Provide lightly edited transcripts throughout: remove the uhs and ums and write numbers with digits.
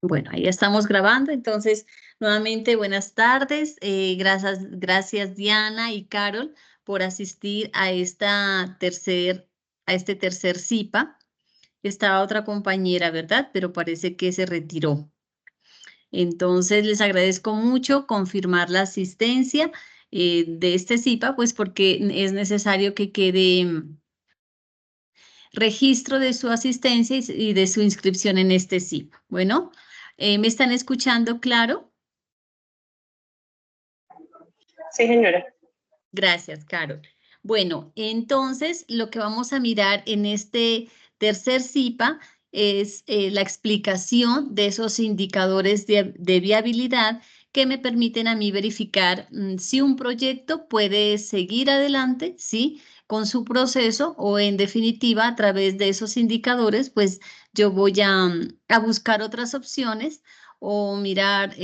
Bueno, ahí estamos grabando, entonces nuevamente buenas tardes. Gracias Diana y Carol por asistir a este tercer CIPA. Estaba otra compañera, ¿verdad? Pero parece que se retiró. Entonces les agradezco mucho confirmar la asistencia de este CIPA, pues porque es necesario que quede registro de su asistencia y de su inscripción en este CIPA. Bueno, ¿me están escuchando claro? Sí, señora. Gracias, Carol. Bueno, entonces lo que vamos a mirar en este tercer CIPA es la explicación de esos indicadores de viabilidad que me permiten a mí verificar si un proyecto puede seguir adelante, ¿sí? Con su proceso o en definitiva a través de esos indicadores, pues yo voy a buscar otras opciones o mirar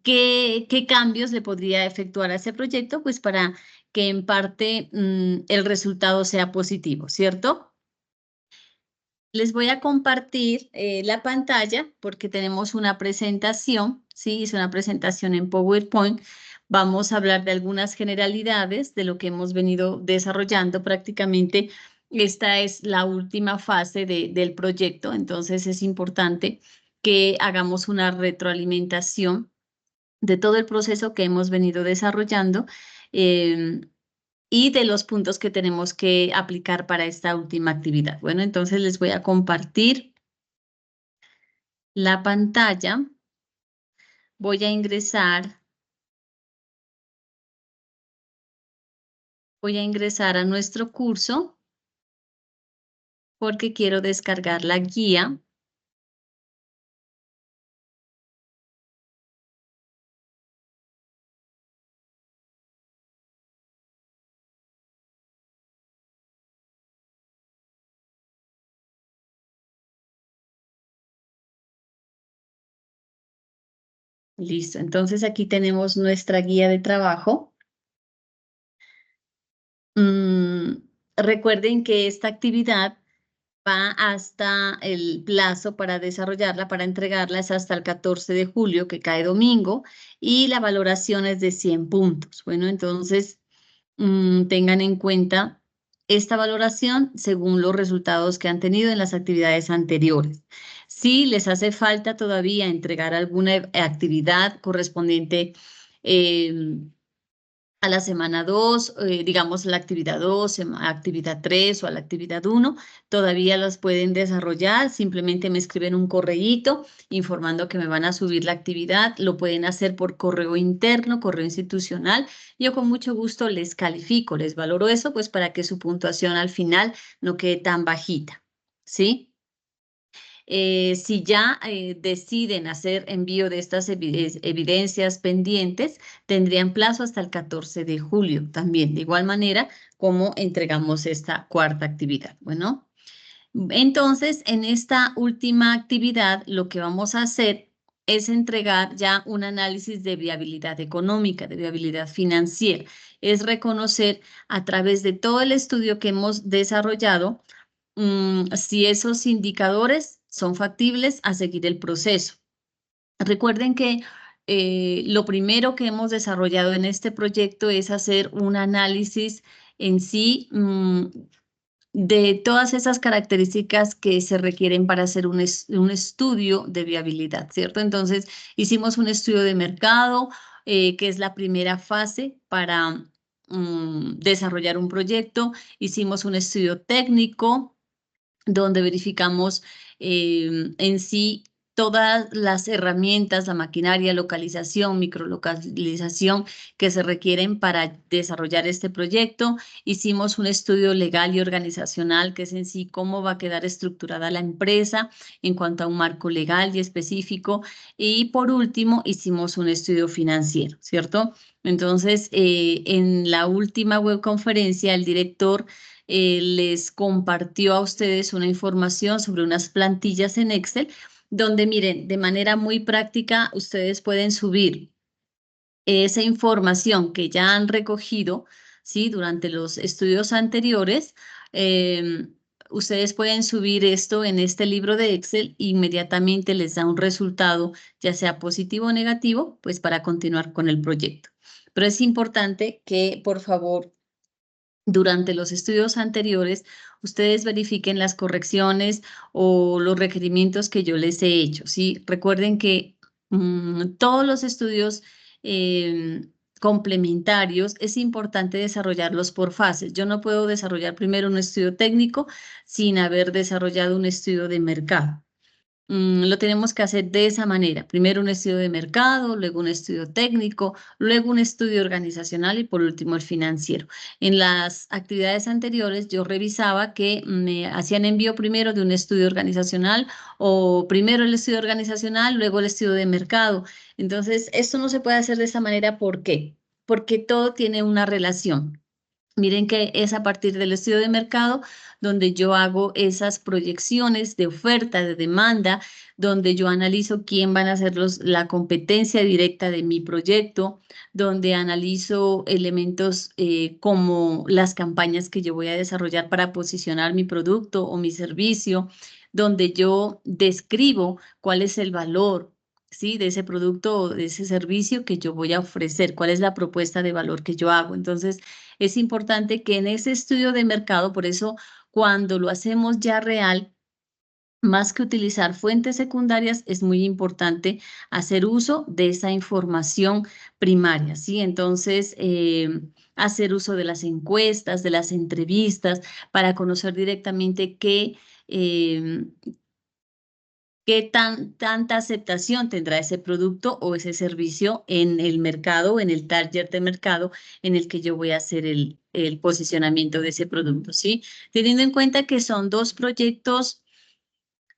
¿qué cambios le podría efectuar a ese proyecto? Pues para que en parte el resultado sea positivo, ¿cierto? Les voy a compartir la pantalla porque tenemos una presentación, ¿sí? Es una presentación en PowerPoint. Vamos a hablar de algunas generalidades de lo que hemos venido desarrollando prácticamente. Esta es la última fase del proyecto, entonces es importante que hagamos una retroalimentación de todo el proceso que hemos venido desarrollando eh, y de los puntos que tenemos que aplicar para esta última actividad. Bueno, entonces les voy a compartir la pantalla. Voy a ingresar a nuestro curso porque quiero descargar la guía. Listo, entonces aquí tenemos nuestra guía de trabajo. Mm, Recuerden que esta actividad va hasta el plazo para desarrollarla, para entregarla, es hasta el 14 de julio, que cae domingo, y la valoración es de 100 puntos. Bueno, entonces tengan en cuenta esta valoración según los resultados que han tenido en las actividades anteriores. Si les hace falta todavía entregar alguna actividad correspondiente, a la semana 2, digamos la actividad 2, actividad 3 o a la actividad 1, todavía las pueden desarrollar, simplemente me escriben un correíto informando que me van a subir la actividad, lo pueden hacer por correo interno, correo institucional, yo con mucho gusto les califico, les valoro eso, pues para que su puntuación al final no quede tan bajita, ¿sí? Si ya deciden hacer envío de estas evidencias pendientes, tendrían plazo hasta el 14 de julio también, de igual manera como entregamos esta cuarta actividad. Bueno, entonces en esta última actividad lo que vamos a hacer es entregar ya un análisis de viabilidad económica, de viabilidad financiera. Es reconocer a través de todo el estudio que hemos desarrollado si esos indicadores son factibles a seguir el proceso. Recuerden que lo primero que hemos desarrollado en este proyecto es hacer un análisis en sí de todas esas características que se requieren para hacer un estudio de viabilidad, ¿cierto? Entonces, hicimos un estudio de mercado, que es la primera fase para desarrollar un proyecto. Hicimos un estudio técnico donde verificamos en sí todas las herramientas, la maquinaria, localización, microlocalización que se requieren para desarrollar este proyecto. Hicimos un estudio legal y organizacional que es en sí cómo va a quedar estructurada la empresa en cuanto a un marco legal y específico. Y por último, hicimos un estudio financiero, ¿cierto? Entonces, en la última webconferencia, el director les compartió a ustedes una información sobre unas plantillas en Excel, donde miren, de manera muy práctica, ustedes pueden subir esa información que ya han recogido, ¿sí? Durante los estudios anteriores, ustedes pueden subir esto en este libro de Excel, inmediatamente les da un resultado, ya sea positivo o negativo, pues para continuar con el proyecto. Pero es importante que, por favor, durante los estudios anteriores, ustedes verifiquen las correcciones o los requerimientos que yo les he hecho, ¿sí? Recuerden que todos los estudios complementarios es importante desarrollarlos por fases. Yo no puedo desarrollar primero un estudio técnico sin haber desarrollado un estudio de mercado. Lo tenemos que hacer de esa manera. Primero un estudio de mercado, luego un estudio técnico, luego un estudio organizacional y por último el financiero. En las actividades anteriores yo revisaba que me hacían envío primero de un estudio organizacional o primero el estudio organizacional, luego el estudio de mercado. Entonces, esto no se puede hacer de esa manera. ¿Por qué? Porque todo tiene una relación. Miren que es a partir del estudio de mercado donde yo hago esas proyecciones de oferta, de demanda, donde yo analizo quién van a ser la competencia directa de mi proyecto, donde analizo elementos como las campañas que yo voy a desarrollar para posicionar mi producto o mi servicio, donde yo describo cuál es el valor, ¿sí? De ese producto o de ese servicio que yo voy a ofrecer, cuál es la propuesta de valor que yo hago. Entonces, es importante que en ese estudio de mercado, por eso cuando lo hacemos ya real, más que utilizar fuentes secundarias, es muy importante hacer uso de esa información primaria, ¿sí? Entonces, hacer uso de las encuestas, de las entrevistas, para conocer directamente eh, tanta aceptación tendrá ese producto o ese servicio en el mercado, en el target de mercado en el que yo voy a hacer el posicionamiento de ese producto, ¿sí? Teniendo en cuenta que son dos proyectos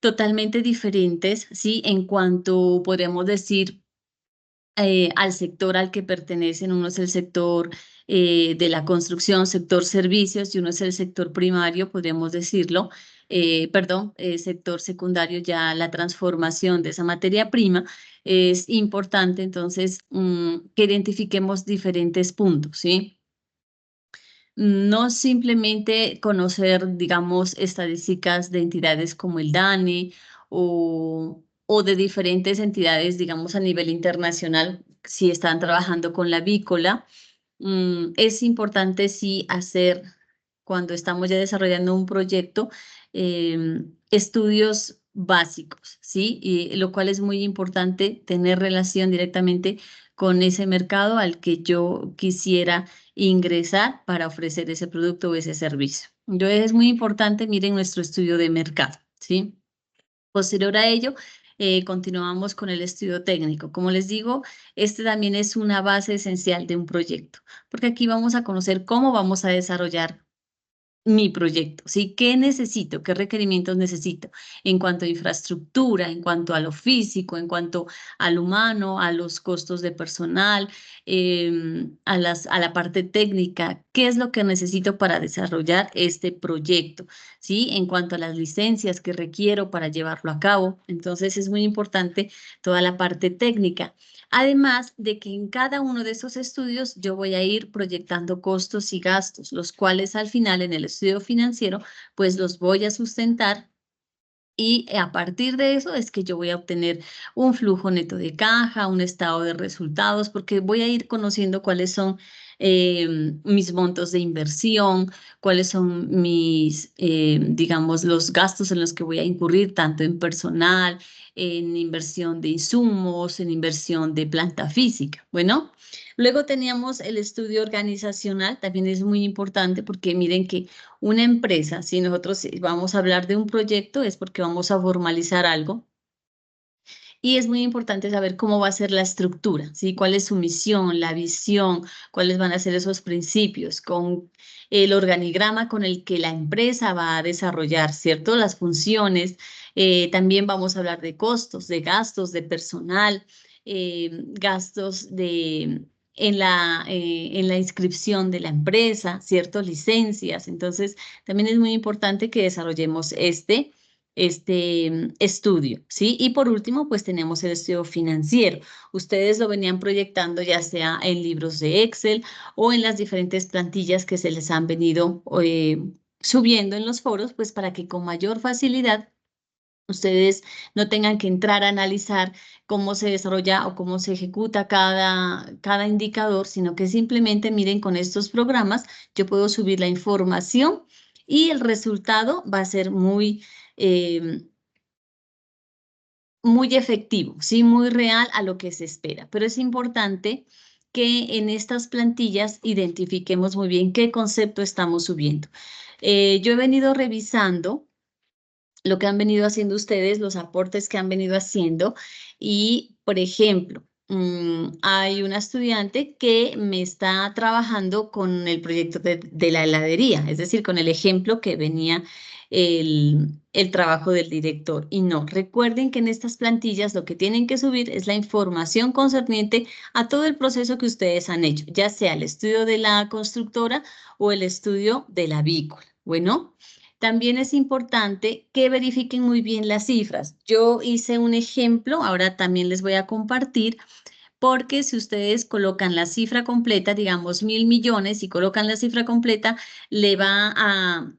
totalmente diferentes, ¿sí? En cuanto podemos decir al sector al que pertenecen. Uno es el sector de la construcción, sector servicios, y uno es el sector primario, podríamos decirlo, perdón, sector secundario, ya la transformación de esa materia prima es importante, entonces, que identifiquemos diferentes puntos, ¿sí? No simplemente conocer, digamos, estadísticas de entidades como el DANE o de diferentes entidades, digamos, a nivel internacional, si están trabajando con la avícola. Es importante sí hacer, cuando estamos ya desarrollando un proyecto, estudios básicos, ¿sí? Y lo cual es muy importante tener relación directamente con ese mercado al que yo quisiera ingresar para ofrecer ese producto o ese servicio. Entonces es muy importante, miren nuestro estudio de mercado, ¿sí? Posterior a ello, continuamos con el estudio técnico. Como les digo, este también es una base esencial de un proyecto, porque aquí vamos a conocer cómo vamos a desarrollar mi proyecto, ¿sí? ¿Qué necesito? ¿Qué requerimientos necesito? En cuanto a infraestructura, en cuanto a lo físico, en cuanto al humano, a los costos de personal, a la parte técnica, ¿qué es lo que necesito para desarrollar este proyecto? ¿Sí? En cuanto a las licencias que requiero para llevarlo a cabo. Entonces, es muy importante toda la parte técnica. Además de que en cada uno de esos estudios yo voy a ir proyectando costos y gastos, los cuales al final en el estudio financiero, pues los voy a sustentar y a partir de eso es que yo voy a obtener un flujo neto de caja, un estado de resultados, porque voy a ir conociendo cuáles son mis montos de inversión, cuáles son mis, digamos, los gastos en los que voy a incurrir, tanto en personal, en inversión de insumos, en inversión de planta física. Bueno, luego teníamos el estudio organizacional, también es muy importante porque miren que una empresa, si nosotros vamos a hablar de un proyecto, es porque vamos a formalizar algo. Y es muy importante saber cómo va a ser la estructura, ¿sí? Cuál es su misión, la visión, cuáles van a ser esos principios, con el organigrama con el que la empresa va a desarrollar, ¿cierto? Las funciones. También vamos a hablar de costos, de gastos, de personal, gastos en la inscripción de la empresa, ¿cierto? Licencias. Entonces, también es muy importante que desarrollemos este estudio, ¿sí? Y por último, pues tenemos el estudio financiero. Ustedes lo venían proyectando ya sea en libros de Excel o en las diferentes plantillas que se les han venido subiendo en los foros, pues para que con mayor facilidad ustedes no tengan que entrar a analizar cómo se desarrolla o cómo se ejecuta cada indicador, sino que simplemente miren con estos programas, yo puedo subir la información y el resultado va a ser eh, muy efectivo, ¿sí? Muy real a lo que se espera. Pero es importante que en estas plantillas identifiquemos muy bien qué concepto estamos subiendo. Yo he venido revisando lo que han venido haciendo ustedes, los aportes que han venido haciendo. Y, por ejemplo, hay una estudiante que me está trabajando con el proyecto de la heladería, es decir, con el ejemplo que venía el trabajo del director. Y no, recuerden que en estas plantillas lo que tienen que subir es la información concerniente a todo el proceso que ustedes han hecho, ya sea el estudio de la constructora o el estudio de la avícola. Bueno. También es importante que verifiquen muy bien las cifras. Yo hice un ejemplo, ahora también les voy a compartir, porque si ustedes colocan la cifra completa, digamos 1.000 millones, y colocan la cifra completa, le va a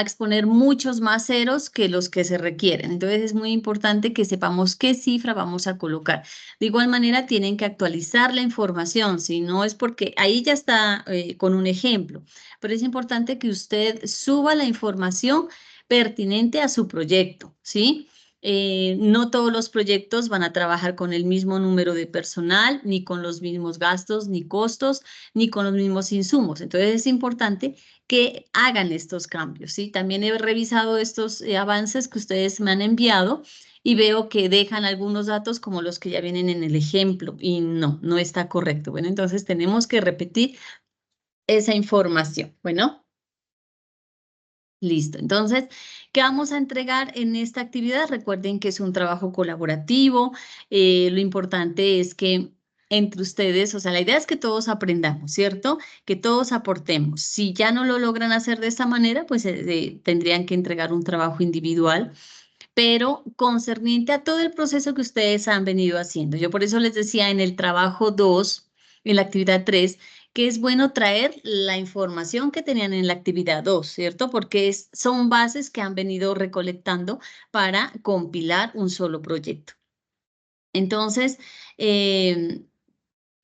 exponer muchos más ceros que los que se requieren. Entonces es muy importante que sepamos qué cifra vamos a colocar. De igual manera, tienen que actualizar la información, si no es porque ahí ya está con un ejemplo, pero es importante que usted suba la información pertinente a su proyecto, ¿sí? No todos los proyectos van a trabajar con el mismo número de personal, ni con los mismos gastos, ni costos, ni con los mismos insumos. Entonces es importante que hagan estos cambios, ¿sí? También he revisado estos avances que ustedes me han enviado y veo que dejan algunos datos como los que ya vienen en el ejemplo y no está correcto. Bueno, entonces tenemos que repetir esa información. Bueno, listo. Entonces, ¿qué vamos a entregar en esta actividad? Recuerden que es un trabajo colaborativo. Lo importante es que entre ustedes, o sea, la idea es que todos aprendamos, ¿cierto? Que todos aportemos. Si ya no lo logran hacer de esta manera, pues tendrían que entregar un trabajo individual, pero concerniente a todo el proceso que ustedes han venido haciendo. Yo por eso les decía en el trabajo 2, en la actividad 3, que es bueno traer la información que tenían en la actividad 2, ¿cierto? Porque son bases que han venido recolectando para compilar un solo proyecto. Entonces,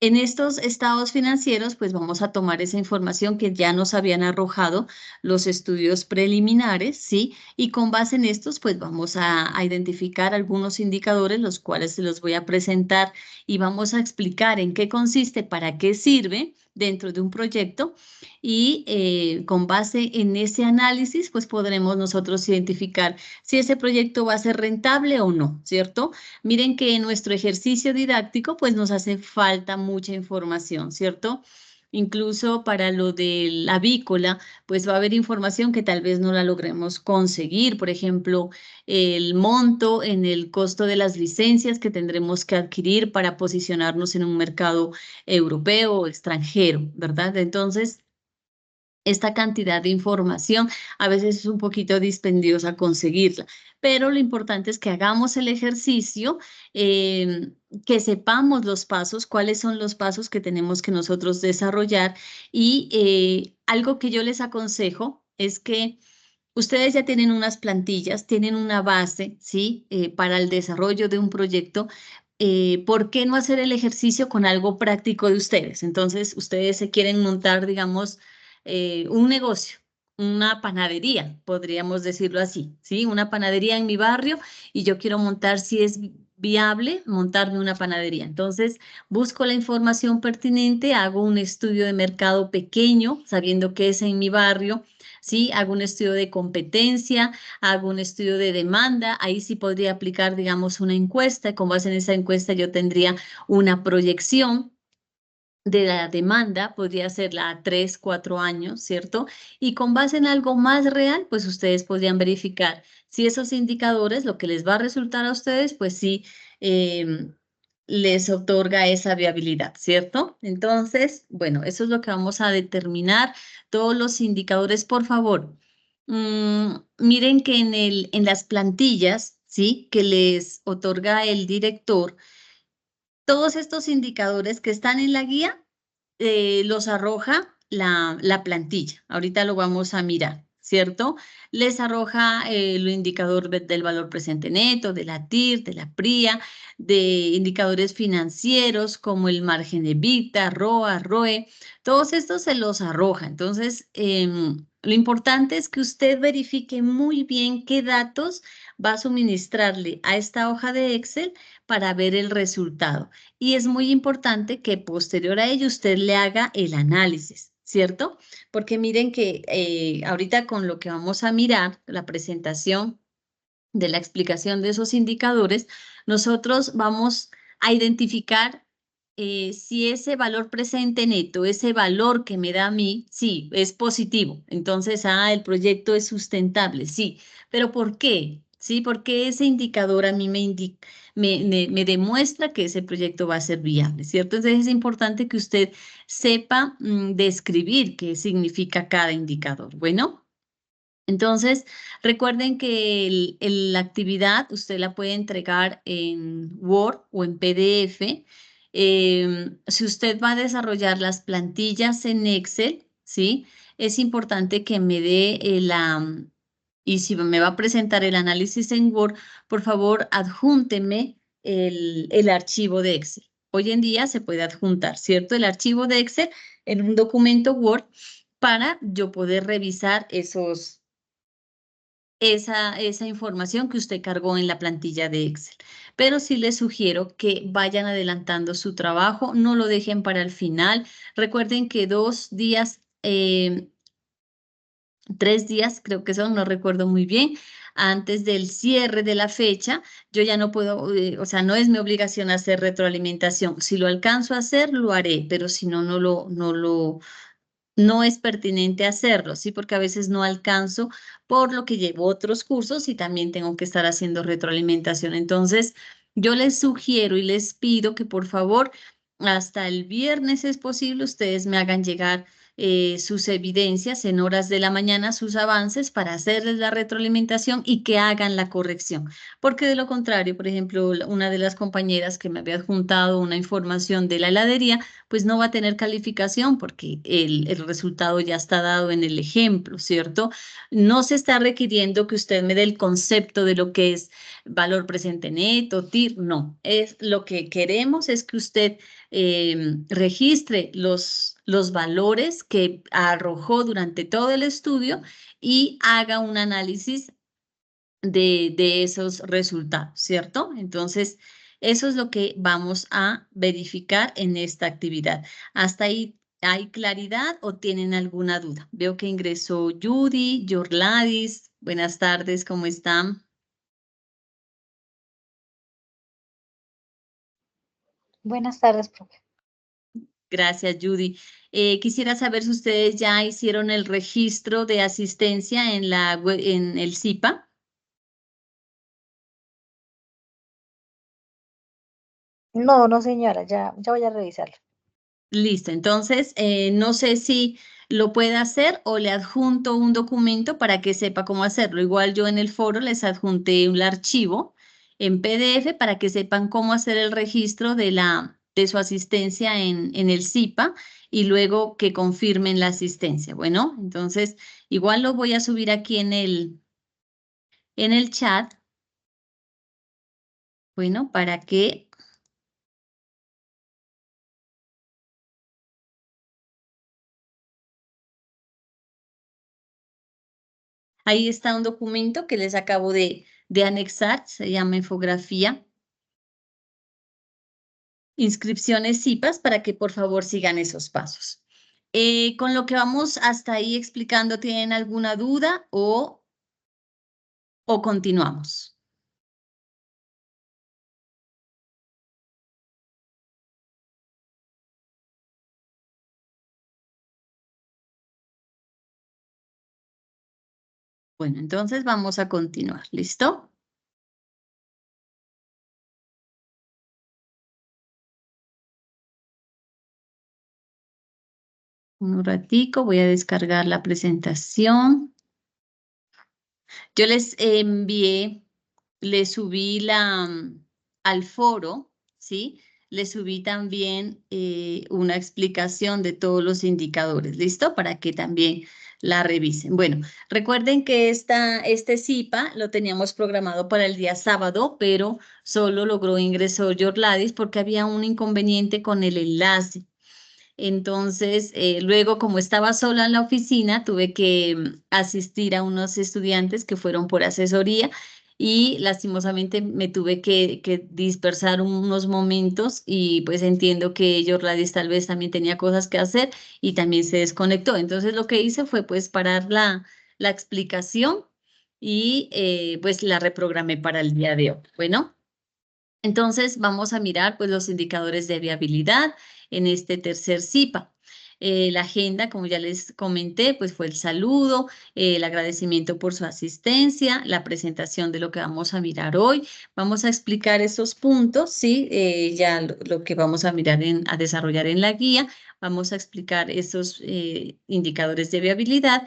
en estos estados financieros, pues vamos a tomar esa información que ya nos habían arrojado los estudios preliminares, ¿sí? Y con base en estos, pues vamos a identificar algunos indicadores, los cuales se los voy a presentar y vamos a explicar en qué consiste, para qué sirve dentro de un proyecto. Y con base en ese análisis, pues podremos nosotros identificar si ese proyecto va a ser rentable o no, ¿cierto? Miren que en nuestro ejercicio didáctico pues nos hace falta mucha información, ¿cierto? Incluso para lo de la avícola, pues va a haber información que tal vez no la logremos conseguir. Por ejemplo, el monto en el costo de las licencias que tendremos que adquirir para posicionarnos en un mercado europeo o extranjero, ¿verdad? Entonces, esta cantidad de información a veces es un poquito dispendiosa conseguirla, pero lo importante es que hagamos el ejercicio, que sepamos los pasos, cuáles son los pasos que tenemos que nosotros desarrollar. Y algo que yo les aconsejo es que ustedes ya tienen unas plantillas, tienen una base, ¿sí? Para el desarrollo de un proyecto. ¿Por qué no hacer el ejercicio con algo práctico de ustedes? Entonces, ustedes se quieren montar, digamos, un negocio, una panadería, podríamos decirlo así, ¿sí? Una panadería en mi barrio y yo quiero montar, si es viable, montarme una panadería. Entonces, busco la información pertinente, hago un estudio de mercado pequeño, sabiendo que es en mi barrio, ¿sí? Hago un estudio de competencia, hago un estudio de demanda, ahí sí podría aplicar, digamos, una encuesta, con base en esa encuesta yo tendría una proyección de la demanda, podría ser a 3, 4 años, ¿cierto? Y con base en algo más real, pues ustedes podrían verificar si esos indicadores, lo que les va a resultar a ustedes, pues sí, les otorga esa viabilidad, ¿cierto? Entonces, bueno, eso es lo que vamos a determinar. Todos los indicadores, por favor. Miren que en las plantillas, ¿sí? Que les otorga el director, todos estos indicadores que están en la guía, los arroja la plantilla. Ahorita lo vamos a mirar, ¿cierto? Les arroja el indicador del valor presente neto, de la TIR, de la PRIA, de indicadores financieros como el margen de EBITDA, ROA, ROE. Todos estos se los arroja. Entonces, lo importante es que usted verifique muy bien qué datos va a suministrarle a esta hoja de Excel para ver el resultado. Y es muy importante que posterior a ello usted le haga el análisis, ¿cierto? Porque miren que ahorita con lo que vamos a mirar, la presentación de la explicación de esos indicadores, nosotros vamos a identificar si ese valor presente neto, ese valor que me da a mí, sí, es positivo. Entonces, el proyecto es sustentable, sí. ¿Pero por qué? Sí, porque ese indicador a mí me demuestra que ese proyecto va a ser viable, ¿cierto? Entonces, es importante que usted sepa describir qué significa cada indicador. Bueno. Entonces, recuerden que la actividad usted la puede entregar en Word o en PDF. Si usted va a desarrollar las plantillas en Excel, ¿sí? Es importante que me dé y si me va a presentar el análisis en Word, por favor, adjúnteme el archivo de Excel. Hoy en día se puede adjuntar, ¿cierto? El archivo de Excel en un documento Word para yo poder revisar esa información que usted cargó en la plantilla de Excel. Pero sí les sugiero que vayan adelantando su trabajo, no lo dejen para el final. Recuerden que 2 días, 3 días, creo que son, no recuerdo muy bien, antes del cierre de la fecha, yo ya no puedo, o sea, no es mi obligación hacer retroalimentación. Si lo alcanzo a hacer, lo haré, pero si no, no es pertinente hacerlo, ¿sí? Porque a veces no alcanzo por lo que llevo otros cursos y también tengo que estar haciendo retroalimentación. Entonces, yo les sugiero y les pido que por favor, hasta el viernes es posible, ustedes me hagan llegar sus evidencias en horas de la mañana, sus avances para hacerles la retroalimentación y que hagan la corrección. Porque de lo contrario, por ejemplo, una de las compañeras que me había adjuntado una información de la heladería, pues no va a tener calificación porque el resultado ya está dado en el ejemplo, ¿cierto? No se está requiriendo que usted me dé el concepto de lo que es valor presente neto, TIR, no. Es lo que queremos es que usted registre los valores que arrojó durante todo el estudio y haga un análisis de esos resultados, ¿cierto? Entonces, eso es lo que vamos a verificar en esta actividad. ¿Hasta ahí hay claridad o tienen alguna duda? Veo que ingresó Judy, Yorladis. Buenas tardes, ¿cómo están? Buenas tardes, profe. Gracias, Judy. Quisiera saber si ustedes ya hicieron el registro de asistencia en el CIPA. No, señora, ya voy a revisarlo. Listo, entonces no sé si lo puede hacer o le adjunto un documento para que sepa cómo hacerlo. Igual yo en el foro les adjunté un archivo en PDF para que sepan cómo hacer el registro de su asistencia en el CIPA y luego que confirmen la asistencia. Bueno, entonces igual lo voy a subir aquí en el chat. Bueno, para que ahí está un documento que les acabo de anexar, se llama infografía. Inscripciones CIPAS para que por favor sigan esos pasos. Con lo que vamos hasta ahí explicando, ¿tienen alguna duda o continuamos? Bueno, entonces vamos a continuar. ¿Listo? Un ratico, voy a descargar la presentación. Yo les envié, les subí al foro, ¿sí? le subí también una explicación de todos los indicadores, ¿listo? Para que también la revisen. Bueno, recuerden que este CIPA lo teníamos programado para el día sábado, pero solo logró ingresar Yorladis porque había un inconveniente con el enlace. Entonces, luego, como estaba sola en la oficina, tuve que asistir a unos estudiantes que fueron por asesoría y lastimosamente me tuve que dispersar unos momentos y pues entiendo que Yorladis tal vez también tenía cosas que hacer y también se desconectó. Entonces, lo que hice fue pues parar la explicación y pues la reprogramé para el día de hoy. Bueno. Entonces, vamos a mirar pues, los indicadores de viabilidad en este tercer CIPA. La agenda, como ya les comenté, pues fue el saludo, el agradecimiento por su asistencia, la presentación de lo que vamos a mirar hoy. Vamos a explicar esos puntos, ¿sí? Ya lo que vamos a mirar, a desarrollar en la guía. Vamos a explicar esos indicadores de viabilidad,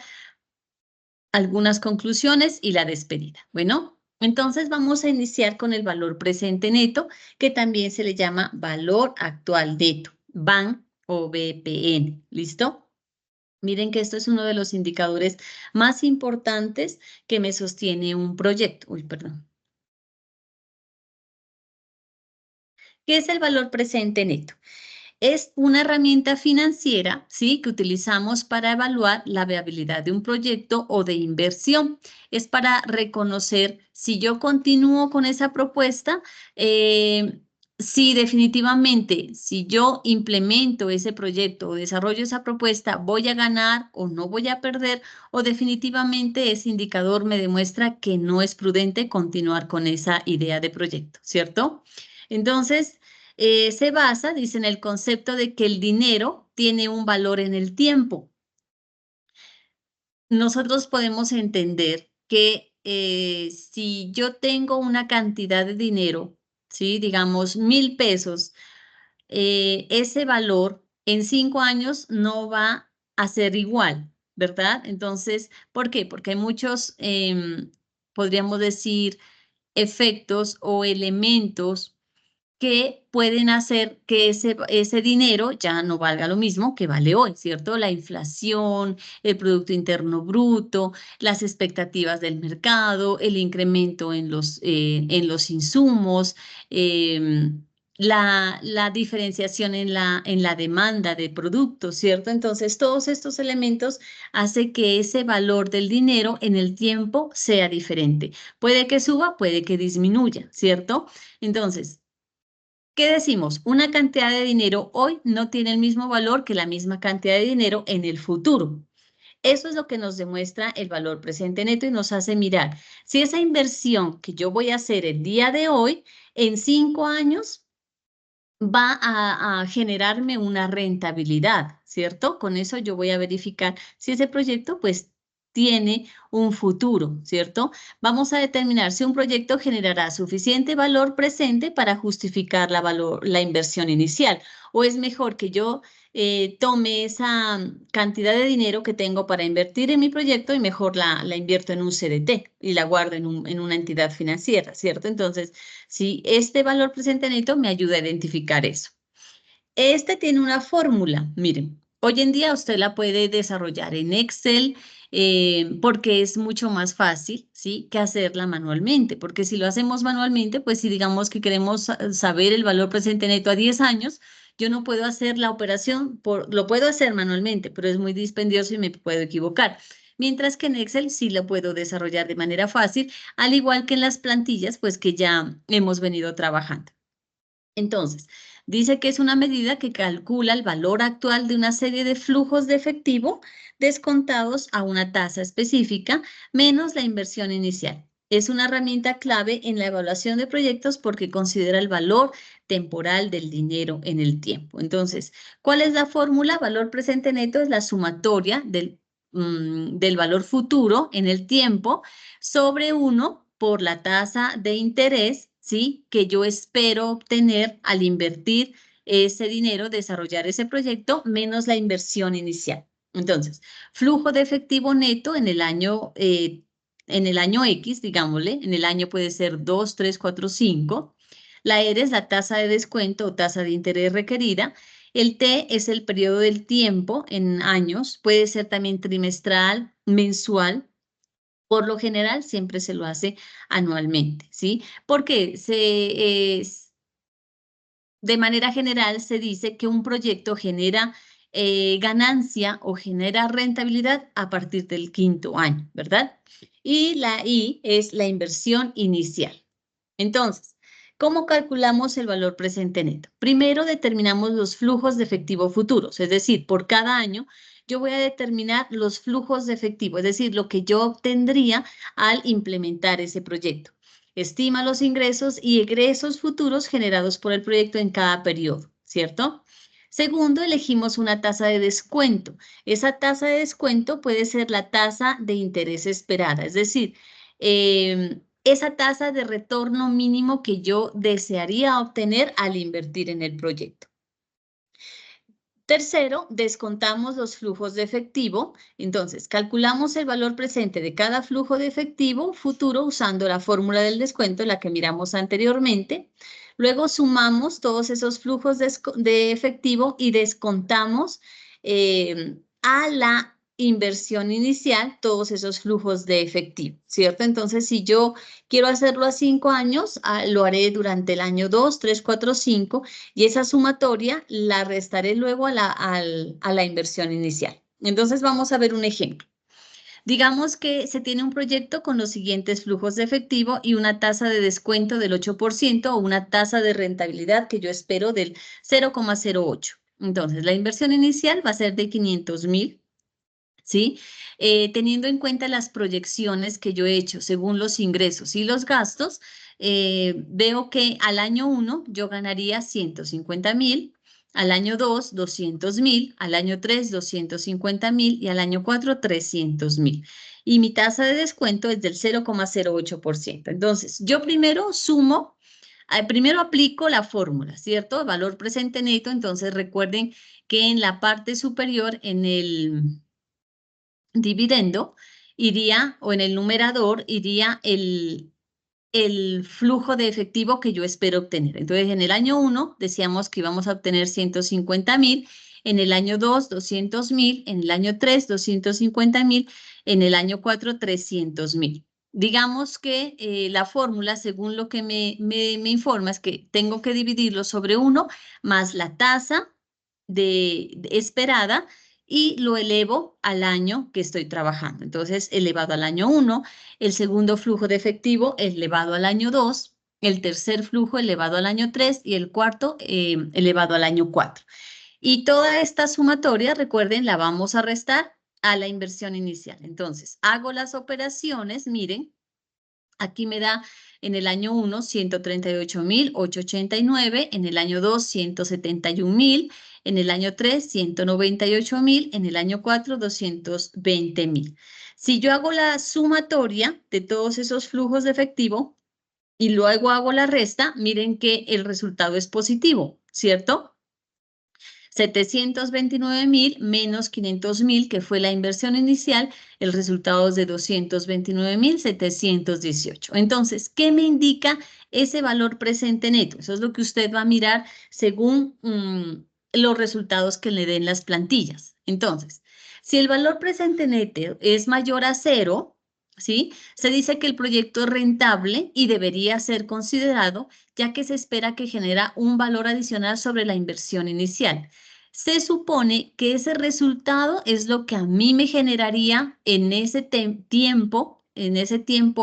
algunas conclusiones y la despedida. Bueno, entonces vamos a iniciar con el valor presente neto, que también se le llama valor actual neto, VAN o BPN. ¿Listo? Miren que esto es uno de los indicadores más importantes que me sostiene un proyecto. Uy, perdón. ¿Qué es el valor presente neto? Es una herramienta financiera, ¿sí?, que utilizamos para evaluar la viabilidad de un proyecto o de inversión. Es para reconocer si yo continúo con esa propuesta, si definitivamente, si yo implemento ese proyecto o desarrollo esa propuesta, voy a ganar o no voy a perder, o definitivamente ese indicador me demuestra que no es prudente continuar con esa idea de proyecto, ¿cierto? Entonces, se basa, dice, en el concepto de que el dinero tiene un valor en el tiempo. Nosotros podemos entender que si yo tengo una cantidad de dinero, ¿sí? Digamos 1.000 pesos, ese valor en 5 años no va a ser igual, ¿verdad? Entonces, ¿por qué? Porque hay muchos, podríamos decir, efectos o elementos que pueden hacer que ese dinero ya no valga lo mismo que vale hoy, ¿cierto? La inflación, el Producto Interno Bruto, las expectativas del mercado, el incremento en los insumos, la diferenciación en la demanda de productos, ¿cierto? Entonces, todos estos elementos hacen que ese valor del dinero en el tiempo sea diferente. Puede que suba, puede que disminuya, ¿cierto? Entonces, ¿qué decimos? Una cantidad de dinero hoy no tiene el mismo valor que la misma cantidad de dinero en el futuro. Eso es lo que nos demuestra el valor presente neto y nos hace mirar si esa inversión que yo voy a hacer el día de hoy, en 5 años, va a generarme una rentabilidad, ¿cierto? Con eso yo voy a verificar si ese proyecto, pues, tiene un futuro, ¿cierto? Vamos a determinar si un proyecto generará suficiente valor presente para justificar la inversión inicial, o es mejor que yo tome esa cantidad de dinero que tengo para invertir en mi proyecto y mejor la invierto en un CDT y la guardo en una entidad financiera, ¿cierto? Entonces, si este valor presente neto me ayuda a identificar eso. Este tiene una fórmula, miren, hoy en día usted la puede desarrollar en Excel porque es mucho más fácil, ¿sí?, que hacerla manualmente, porque si lo hacemos manualmente, pues si digamos que queremos saber el valor presente neto a 10 años, yo no puedo hacer la operación, lo puedo hacer manualmente, pero es muy dispendioso y me puedo equivocar. Mientras que en Excel sí lo puedo desarrollar de manera fácil, al igual que en las plantillas, pues que ya hemos venido trabajando. Entonces, dice que es una medida que calcula el valor actual de una serie de flujos de efectivo descontados a una tasa específica menos la inversión inicial. Es una herramienta clave en la evaluación de proyectos porque considera el valor temporal del dinero en el tiempo. Entonces, ¿cuál es la fórmula? Valor presente neto es la sumatoria del valor futuro en el tiempo sobre 1 por la tasa de interés, ¿sí?, que yo espero obtener al invertir ese dinero, desarrollar ese proyecto, menos la inversión inicial. Entonces, flujo de efectivo neto en el año X, digámosle, en el año puede ser 2, 3, 4, 5. La R es la tasa de descuento o tasa de interés requerida. El T es el periodo del tiempo en años, puede ser también trimestral, mensual. Por lo general siempre se lo hace anualmente, ¿sí? Porque de manera general se dice que un proyecto genera ganancia o genera rentabilidad a partir del quinto año, ¿verdad? Y la I es la inversión inicial. Entonces, ¿cómo calculamos el valor presente neto? Primero determinamos los flujos de efectivo futuros, es decir, por cada año yo voy a determinar los flujos de efectivo, es decir, lo que yo obtendría al implementar ese proyecto. Estima los ingresos y egresos futuros generados por el proyecto en cada periodo, ¿cierto? Segundo, elegimos una tasa de descuento. Esa tasa de descuento puede ser la tasa de interés esperada, es decir, esa tasa de retorno mínimo que yo desearía obtener al invertir en el proyecto. Tercero, descontamos los flujos de efectivo. Entonces, calculamos el valor presente de cada flujo de efectivo futuro usando la fórmula del descuento, la que miramos anteriormente. Luego sumamos todos esos flujos de efectivo y descontamos a la inversión inicial todos esos flujos de efectivo, ¿cierto? Entonces, si yo quiero hacerlo a 5 años, lo haré durante el año 2, 3, 4, 5 y esa sumatoria la restaré luego a la inversión inicial. Entonces, vamos a ver un ejemplo. Digamos que se tiene un proyecto con los siguientes flujos de efectivo y una tasa de descuento del 8% o una tasa de rentabilidad que yo espero del 0,08. Entonces, la inversión inicial va a ser de 500,000. ¿Sí? Teniendo en cuenta las proyecciones que yo he hecho según los ingresos y los gastos, veo que al año 1 yo ganaría 150,000, al año 2, 200,000, al año 3, 250,000 y al año 4, 300,000. Y mi tasa de descuento es del 0,08%. Entonces, yo primero sumo, primero aplico la fórmula, ¿cierto? Valor presente neto. Entonces, recuerden que en la parte superior, en el dividendo, iría, o en el numerador, iría el flujo de efectivo que yo espero obtener. Entonces, en el año 1 decíamos que íbamos a obtener 150,000, en el año 2, 200,000, en el año 3, 250,000, en el año 4, 300,000. Digamos que la fórmula, según lo que me informa, es que tengo que dividirlo sobre 1 más la tasa esperada y lo elevo al año que estoy trabajando. Entonces, elevado al año 1, el segundo flujo de efectivo elevado al año 2, el tercer flujo elevado al año 3 y el cuarto elevado al año 4. Y toda esta sumatoria, recuerden, la vamos a restar a la inversión inicial. Entonces, hago las operaciones, miren, aquí me da en el año 1, 138,889, en el año 2, 171,000, en el año 3, 198,000, en el año 4, 220,000. Si yo hago la sumatoria de todos esos flujos de efectivo y luego hago la resta, miren que el resultado es positivo, ¿cierto? 729,000 menos 500,000, que fue la inversión inicial, el resultado es de 229,718. Entonces, ¿qué me indica ese valor presente neto? Eso es lo que usted va a mirar según los resultados que le den las plantillas. Entonces, si el valor presente neto es mayor a 0, ¿sí? Se dice que el proyecto es rentable y debería ser considerado, ya que se espera que genera un valor adicional sobre la inversión inicial. Se supone que ese resultado es lo que a mí me generaría en ese tiempo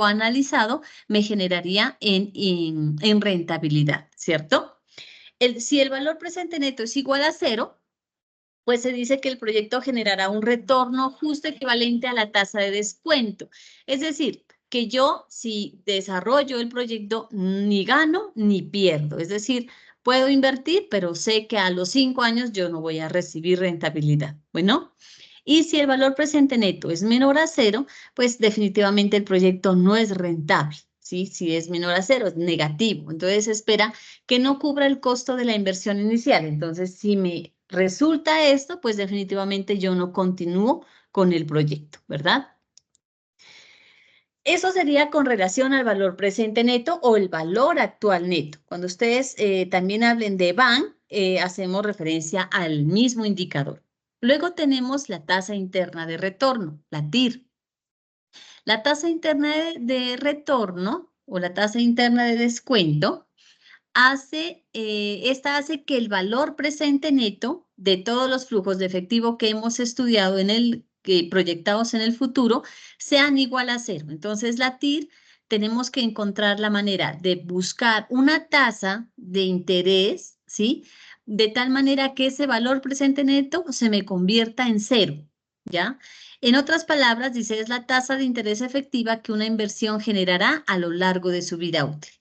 analizado, me generaría en rentabilidad, ¿cierto? Si el valor presente neto es igual a 0, pues se dice que el proyecto generará un retorno justo equivalente a la tasa de descuento. Es decir, que yo, si desarrollo el proyecto, ni gano ni pierdo. Es decir, puedo invertir, pero sé que a los 5 años yo no voy a recibir rentabilidad. Bueno, y si el valor presente neto es menor a 0, pues definitivamente el proyecto no es rentable. ¿Sí? Si es menor a 0, es negativo. Entonces se espera que no cubra el costo de la inversión inicial. Entonces, si me resulta esto, pues definitivamente yo no continúo con el proyecto, ¿verdad? Eso sería con relación al valor presente neto o el valor actual neto. Cuando ustedes también hablen de VAN, hacemos referencia al mismo indicador. Luego tenemos la tasa interna de retorno, la TIR. La tasa interna de retorno o la tasa interna de descuento esta hace que el valor presente neto de todos los flujos de efectivo que hemos estudiado que proyectados en el futuro sean igual a cero. Entonces, la TIR tenemos que encontrar la manera de buscar una tasa de interés, ¿sí? De tal manera que ese valor presente neto se me convierta en cero, ¿ya? En otras palabras, dice, es la tasa de interés efectiva que una inversión generará a lo largo de su vida útil.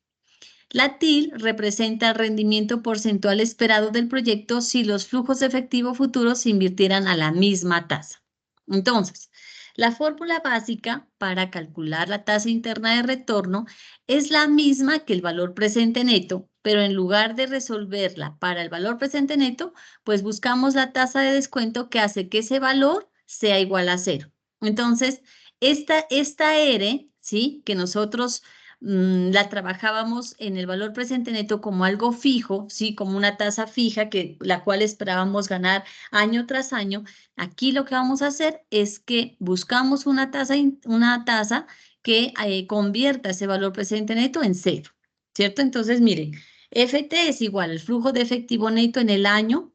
La TIR representa el rendimiento porcentual esperado del proyecto si los flujos de efectivo futuros se invirtieran a la misma tasa. Entonces, la fórmula básica para calcular la tasa interna de retorno es la misma que el valor presente neto, pero en lugar de resolverla para el valor presente neto, pues buscamos la tasa de descuento que hace que ese valor sea igual a cero. Entonces, esta R, ¿sí? Que nosotros la trabajábamos en el valor presente neto como algo fijo, ¿sí? Como una tasa fija la cual esperábamos ganar año tras año. Aquí lo que vamos a hacer es que buscamos una tasa que convierta ese valor presente neto en cero, ¿cierto? Entonces, miren, FT es igual al flujo de efectivo neto en el año.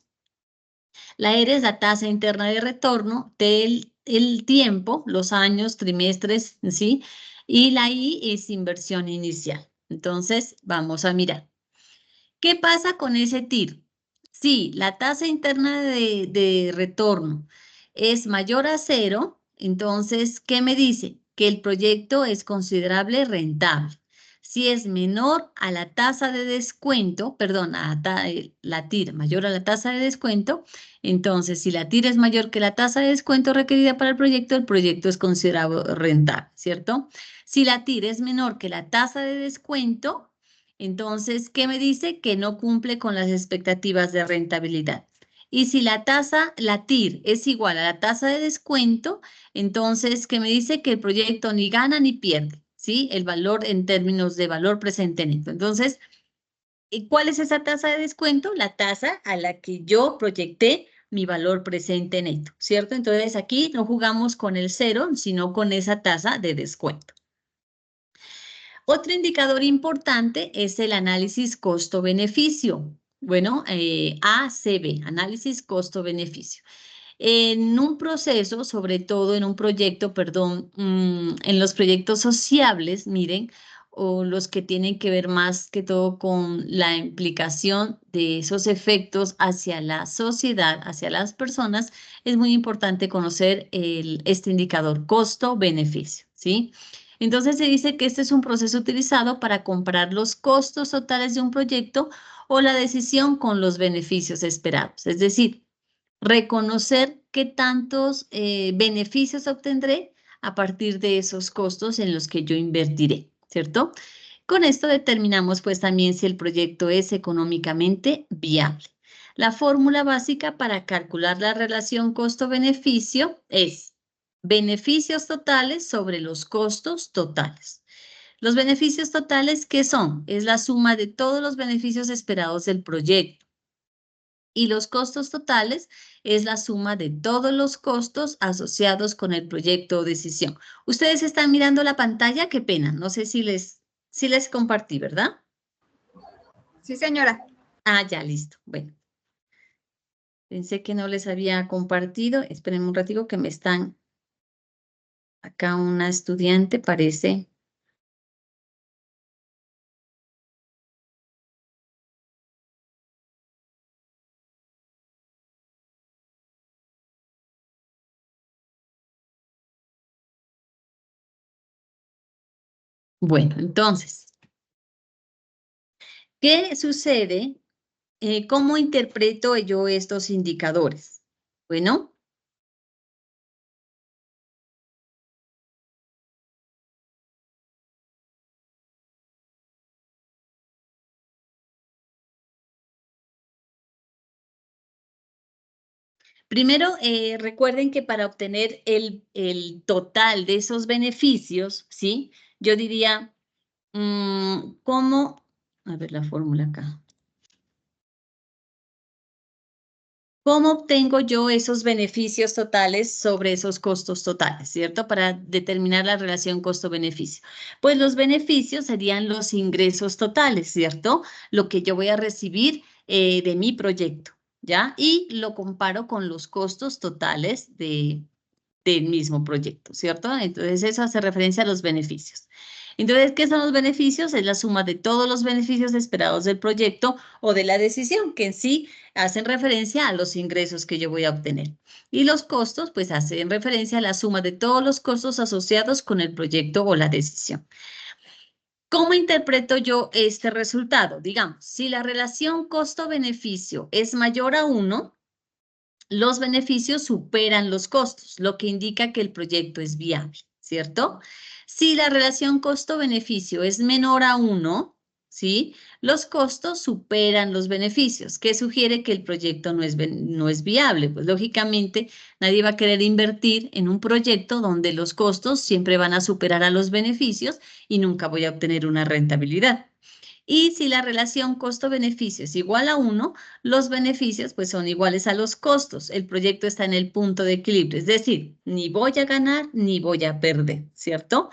La R es la tasa interna de retorno del el tiempo, los años, trimestres, ¿sí? Y la I es inversión inicial. Entonces, vamos a mirar. ¿Qué pasa con ese TIR? Si la tasa interna de retorno es mayor a cero, entonces, ¿qué me dice? Que el proyecto es considerable rentable. Si es menor a la tasa de descuento, perdón, la TIR mayor a la tasa de descuento, entonces si la TIR es mayor que la tasa de descuento requerida para el proyecto es considerado rentable, ¿cierto? Si la TIR es menor que la tasa de descuento, entonces, ¿qué me dice? Que no cumple con las expectativas de rentabilidad. Y si la TIR es igual a la tasa de descuento, entonces, ¿qué me dice? Que el proyecto ni gana ni pierde, ¿sí? El valor en términos de valor presente neto. Entonces, ¿cuál es esa tasa de descuento? La tasa a la que yo proyecté mi valor presente neto, ¿cierto? Entonces, aquí no jugamos con el cero, sino con esa tasa de descuento. Otro indicador importante es el análisis costo-beneficio. Bueno, ACB, análisis costo-beneficio. En un proceso, sobre todo en un proyecto, perdón, en los proyectos sociables, miren, o los que tienen que ver más que todo con la implicación de esos efectos hacia la sociedad, hacia las personas, es muy importante conocer este indicador costo-beneficio, ¿sí? Entonces se dice que este es un proceso utilizado para comparar los costos totales de un proyecto o la decisión con los beneficios esperados. Es decir, reconocer qué tantos beneficios obtendré a partir de esos costos en los que yo invertiré, ¿cierto? Con esto determinamos pues también si el proyecto es económicamente viable. La fórmula básica para calcular la relación costo-beneficio es beneficios totales sobre los costos totales. Los beneficios totales, ¿qué son? Es la suma de todos los beneficios esperados del proyecto. Y los costos totales es la suma de todos los costos asociados con el proyecto o decisión. Ustedes están mirando la pantalla, qué pena, no sé si les compartí, ¿verdad? Sí, señora. Ah, ya, listo. Bueno, pensé que no les había compartido. Esperen un ratito que me están... Acá una estudiante parece... Bueno, entonces, ¿qué sucede? ¿Cómo interpreto yo estos indicadores? Bueno, Primero, recuerden que para obtener el total de esos beneficios, ¿sí? Yo diría, ¿cómo? A ver la fórmula acá. ¿Cómo obtengo yo esos beneficios totales sobre esos costos totales, cierto? Para determinar la relación costo-beneficio. Pues los beneficios serían los ingresos totales, ¿cierto? Lo que yo voy a recibir de mi proyecto, ¿ya? Y lo comparo con los costos totales del mismo proyecto, ¿cierto? Entonces eso hace referencia a los beneficios. Entonces, ¿qué son los beneficios? Es la suma de todos los beneficios esperados del proyecto o de la decisión, que en sí hacen referencia a los ingresos que yo voy a obtener. Y los costos, pues hacen referencia a la suma de todos los costos asociados con el proyecto o la decisión. ¿Cómo interpreto yo este resultado? Digamos, si la relación costo-beneficio es mayor a 1, los beneficios superan los costos, lo que indica que el proyecto es viable, ¿cierto? Si la relación costo-beneficio es menor a 1, ¿sí? Los costos superan los beneficios, que sugiere que el proyecto no es viable. Pues lógicamente nadie va a querer invertir en un proyecto donde los costos siempre van a superar a los beneficios y nunca voy a obtener una rentabilidad. Y si la relación costo-beneficio es igual a 1, los beneficios pues son iguales a los costos. El proyecto está en el punto de equilibrio, es decir, ni voy a ganar ni voy a perder, ¿cierto?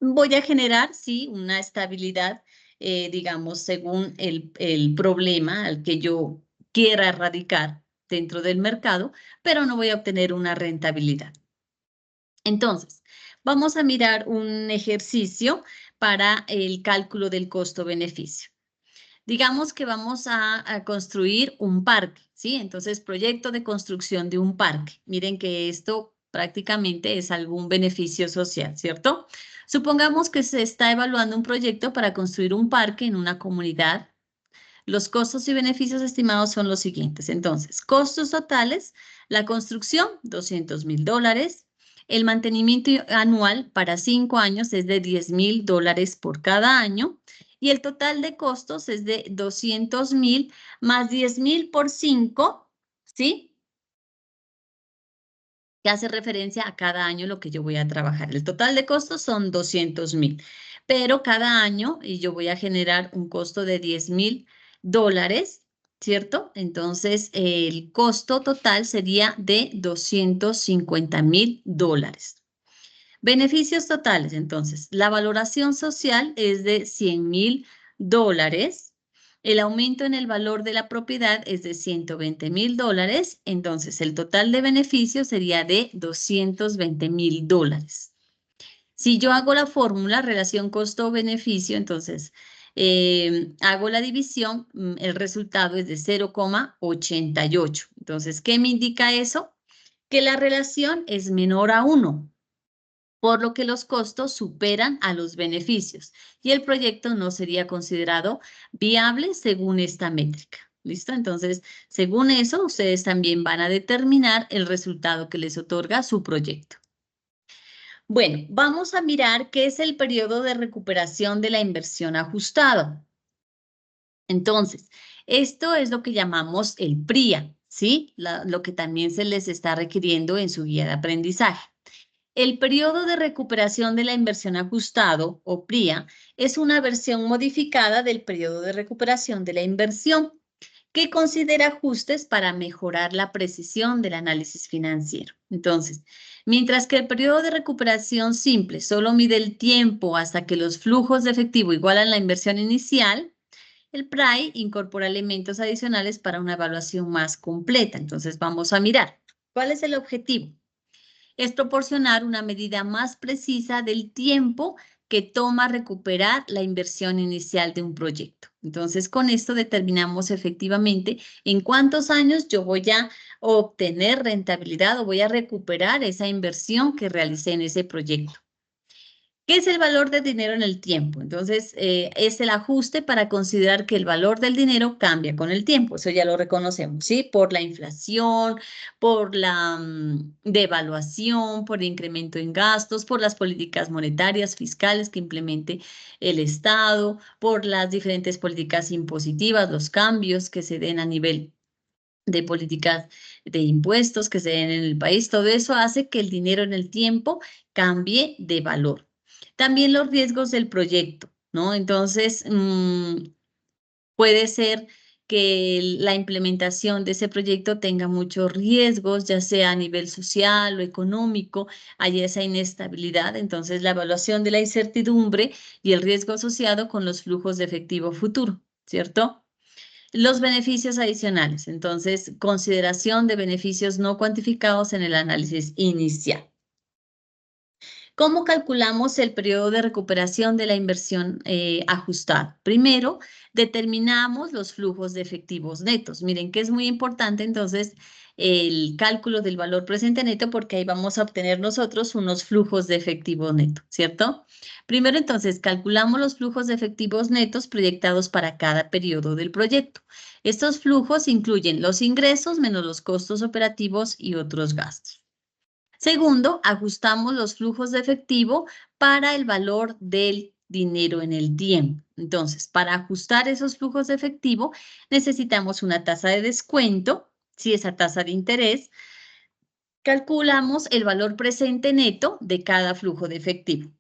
Voy a generar, sí, una estabilidad, digamos, según el problema al que yo quiera erradicar dentro del mercado, pero no voy a obtener una rentabilidad. Entonces, vamos a mirar un ejercicio para el cálculo del costo-beneficio. Digamos que vamos a construir un parque, ¿sí? Entonces, proyecto de construcción de un parque. Miren que esto prácticamente es algún beneficio social, ¿cierto? Supongamos que se está evaluando un proyecto para construir un parque en una comunidad. Los costos y beneficios estimados son los siguientes. Entonces, costos totales, la construcción, $200,000. El mantenimiento anual para 5 años es de $10,000 por cada año. Y el total de costos es de 200,000 más 10,000 por 5, ¿sí? Que hace referencia a cada año lo que yo voy a trabajar. El total de costos son 200,000, pero cada año yo voy a generar un costo de $10,000, ¿cierto? Entonces, el costo total sería de $250,000. Beneficios totales, entonces, la valoración social es de $100,000. El aumento en el valor de la propiedad es de $120,000. Entonces, el total de beneficios sería de $220,000. Si yo hago la fórmula relación costo-beneficio, entonces hago la división, el resultado es de 0,88. Entonces, ¿qué me indica eso? Que la relación es menor a 1. Por lo que los costos superan a los beneficios y el proyecto no sería considerado viable según esta métrica. ¿Listo? Entonces, según eso, ustedes también van a determinar el resultado que les otorga su proyecto. Bueno, vamos a mirar qué es el periodo de recuperación de la inversión ajustado. Entonces, esto es lo que llamamos el PRIA, ¿sí? Lo que también se les está requiriendo en su guía de aprendizaje. El periodo de recuperación de la inversión ajustado, o PRIA, es una versión modificada del periodo de recuperación de la inversión que considera ajustes para mejorar la precisión del análisis financiero. Entonces, mientras que el periodo de recuperación simple solo mide el tiempo hasta que los flujos de efectivo igualan la inversión inicial, el PRIA incorpora elementos adicionales para una evaluación más completa. Entonces, vamos a mirar. ¿Cuál es el objetivo? Es proporcionar una medida más precisa del tiempo que toma recuperar la inversión inicial de un proyecto. Entonces, con esto determinamos efectivamente en cuántos años yo voy a obtener rentabilidad o voy a recuperar esa inversión que realicé en ese proyecto. ¿Qué es el valor del dinero en el tiempo? Entonces, es el ajuste para considerar que el valor del dinero cambia con el tiempo. Eso ya lo reconocemos, ¿sí? Por la inflación, por la devaluación, por el incremento en gastos, por las políticas monetarias, fiscales que implemente el Estado, por las diferentes políticas impositivas, los cambios que se den a nivel de políticas de impuestos que se den en el país. Todo eso hace que el dinero en el tiempo cambie de valor. También los riesgos del proyecto, ¿no? Entonces, puede ser que la implementación de ese proyecto tenga muchos riesgos, ya sea a nivel social o económico, hay esa inestabilidad. Entonces, la evaluación de la incertidumbre y el riesgo asociado con los flujos de efectivo futuro, ¿cierto? Los beneficios adicionales. Entonces, consideración de beneficios no cuantificados en el análisis inicial. ¿Cómo calculamos el periodo de recuperación de la inversión ajustada? Primero, determinamos los flujos de efectivos netos. Miren que es muy importante entonces el cálculo del valor presente neto porque ahí vamos a obtener nosotros unos flujos de efectivo neto, ¿cierto? Primero entonces calculamos los flujos de efectivos netos proyectados para cada periodo del proyecto. Estos flujos incluyen los ingresos menos los costos operativos y otros gastos. Segundo, ajustamos los flujos de efectivo para el valor del dinero en el tiempo. Entonces, para ajustar esos flujos de efectivo, necesitamos una tasa de descuento, si esa tasa de interés, calculamos el valor presente neto de cada flujo de efectivo.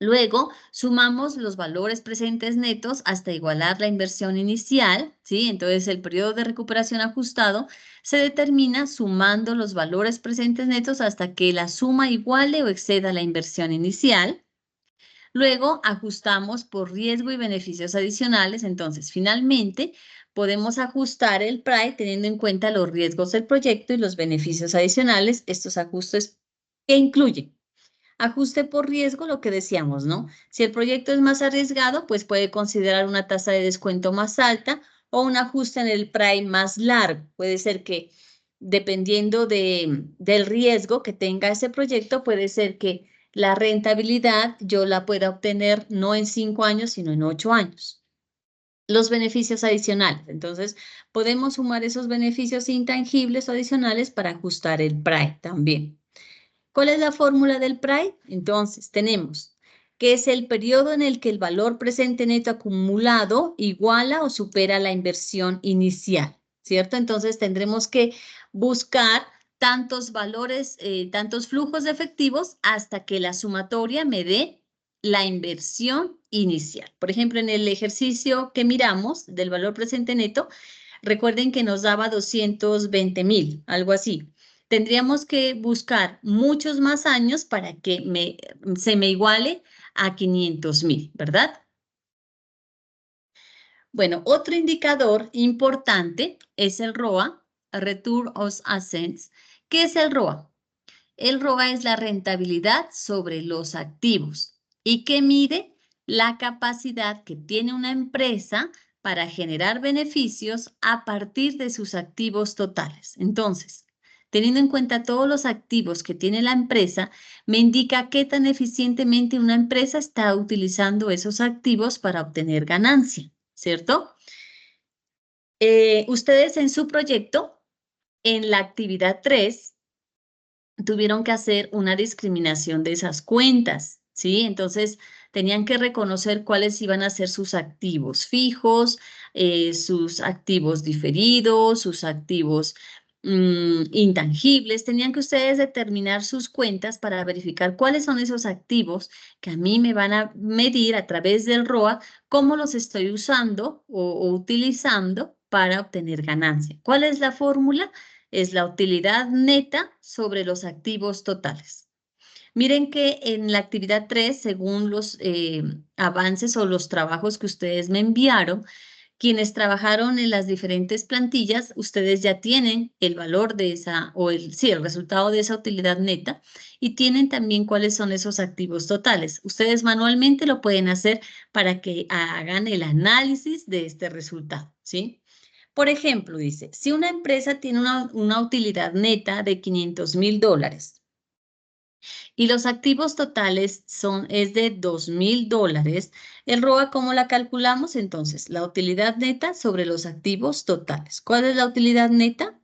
Luego, sumamos los valores presentes netos hasta igualar la inversión inicial, ¿sí? Entonces, el periodo de recuperación ajustado se determina sumando los valores presentes netos hasta que la suma iguale o exceda la inversión inicial. Luego, ajustamos por riesgo y beneficios adicionales. Entonces, finalmente, podemos ajustar el PRAE teniendo en cuenta los riesgos del proyecto y los beneficios adicionales. Estos ajustes que incluyen ajuste por riesgo, lo que decíamos, ¿no? Si el proyecto es más arriesgado, pues puede considerar una tasa de descuento más alta o un ajuste en el PRAE más largo. Puede ser que, dependiendo del riesgo que tenga ese proyecto, puede ser que la rentabilidad yo la pueda obtener no en 5 años, sino en 8 años. Los beneficios adicionales. Entonces, podemos sumar esos beneficios intangibles o adicionales para ajustar el PRAE también. ¿Cuál es la fórmula del PRAE? Entonces, tenemos que es el periodo en el que el valor presente neto acumulado iguala o supera la inversión inicial, ¿cierto? Entonces, tendremos que buscar tantos valores, tantos flujos de efectivos hasta que la sumatoria me dé la inversión inicial. Por ejemplo, en el ejercicio que miramos del valor presente neto, recuerden que nos daba 220,000, algo así. Tendríamos que buscar muchos más años para que se me iguale a 500,000, ¿verdad? Bueno, otro indicador importante es el ROA, Return on Assets. ¿Qué es el ROA? El ROA es la rentabilidad sobre los activos y que mide la capacidad que tiene una empresa para generar beneficios a partir de sus activos totales. Entonces, teniendo en cuenta todos los activos que tiene la empresa, me indica qué tan eficientemente una empresa está utilizando esos activos para obtener ganancia, ¿cierto? Ustedes en su proyecto, en la actividad 3, tuvieron que hacer una discriminación de esas cuentas, ¿sí? Entonces, tenían que reconocer cuáles iban a ser sus activos fijos, sus activos diferidos, sus activos intangibles. Tenían que ustedes determinar sus cuentas para verificar cuáles son esos activos que a mí me van a medir a través del ROA, cómo los estoy usando o utilizando para obtener ganancia. ¿Cuál es la fórmula? Es la utilidad neta sobre los activos totales. Miren que en la actividad 3, según los avances o los trabajos que ustedes me enviaron, quienes trabajaron en las diferentes plantillas, ustedes ya tienen el valor de esa, el resultado de esa utilidad neta y tienen también cuáles son esos activos totales. Ustedes manualmente lo pueden hacer para que hagan el análisis de este resultado, ¿sí? Por ejemplo, dice, si una empresa tiene una utilidad neta de $500,000 y los activos totales es de $2,000, el ROA, ¿cómo la calculamos? Entonces, la utilidad neta sobre los activos totales. ¿Cuál es la utilidad neta?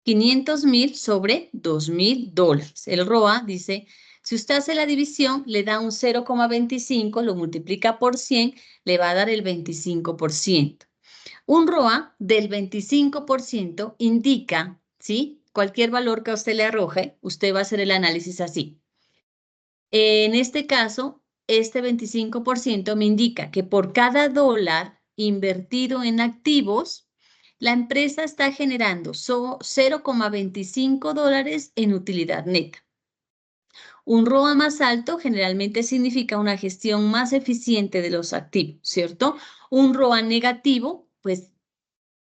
500,000 sobre $2,000. El ROA dice, si usted hace la división, le da un 0,25, lo multiplica por 100, le va a dar el 25%. Un ROA del 25% indica, ¿sí? Cualquier valor que a usted le arroje, usted va a hacer el análisis así. En este caso, este 25% me indica que por cada dólar invertido en activos, la empresa está generando 0,25 dólares en utilidad neta. Un ROA más alto generalmente significa una gestión más eficiente de los activos, ¿cierto? Un ROA negativo, pues,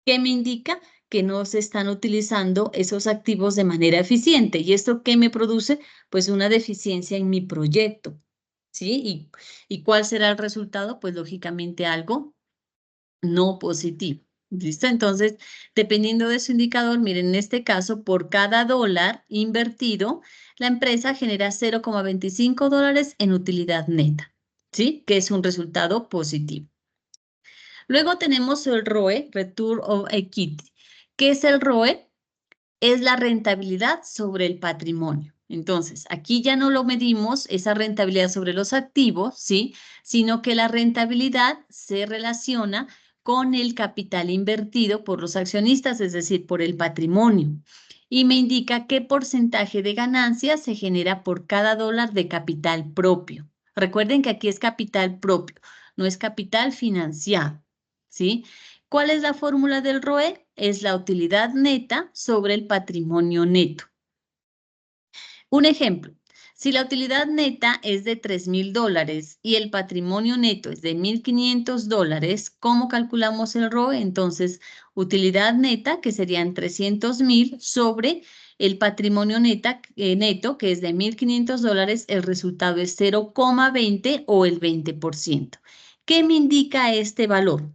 ¿qué me indica? Que no se están utilizando esos activos de manera eficiente. ¿Y esto qué me produce? Pues una deficiencia en mi proyecto, ¿sí? ¿Y cuál será el resultado? Pues lógicamente algo no positivo. ¿Listo? Entonces, dependiendo de su indicador, miren, en este caso, por cada dólar invertido, la empresa genera 0,25 dólares en utilidad neta, ¿sí? Que es un resultado positivo. Luego tenemos el ROE, Return on Equity. ¿Qué es el ROE? Es la rentabilidad sobre el patrimonio. Entonces, aquí ya no lo medimos, esa rentabilidad sobre los activos, ¿sí? Sino que la rentabilidad se relaciona con el capital invertido por los accionistas, es decir, por el patrimonio. Y me indica qué porcentaje de ganancia se genera por cada dólar de capital propio. Recuerden que aquí es capital propio, no es capital financiado, ¿sí? ¿Cuál es la fórmula del ROE? Es la utilidad neta sobre el patrimonio neto. Un ejemplo, si la utilidad neta es de 3.000 dólares y el patrimonio neto es de 1.500 dólares, ¿cómo calculamos el ROE? Entonces, utilidad neta, que serían 300.000 sobre el patrimonio neto, que es de 1.500 dólares, el resultado es 0,20 o el 20%. ¿Qué me indica este valor?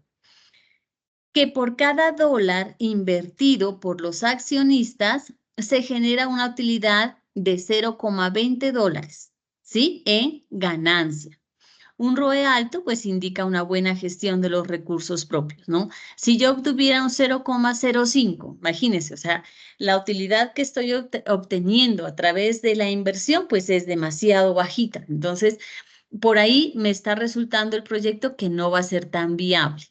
Que por cada dólar invertido por los accionistas se genera una utilidad de 0,20 dólares, ¿sí? En ganancia. Un ROE alto, pues indica una buena gestión de los recursos propios, ¿no? Si yo obtuviera un 0,05, imagínense, o sea, la utilidad que estoy obteniendo a través de la inversión, pues es demasiado bajita. Entonces, por ahí me está resultando el proyecto que no va a ser tan viable.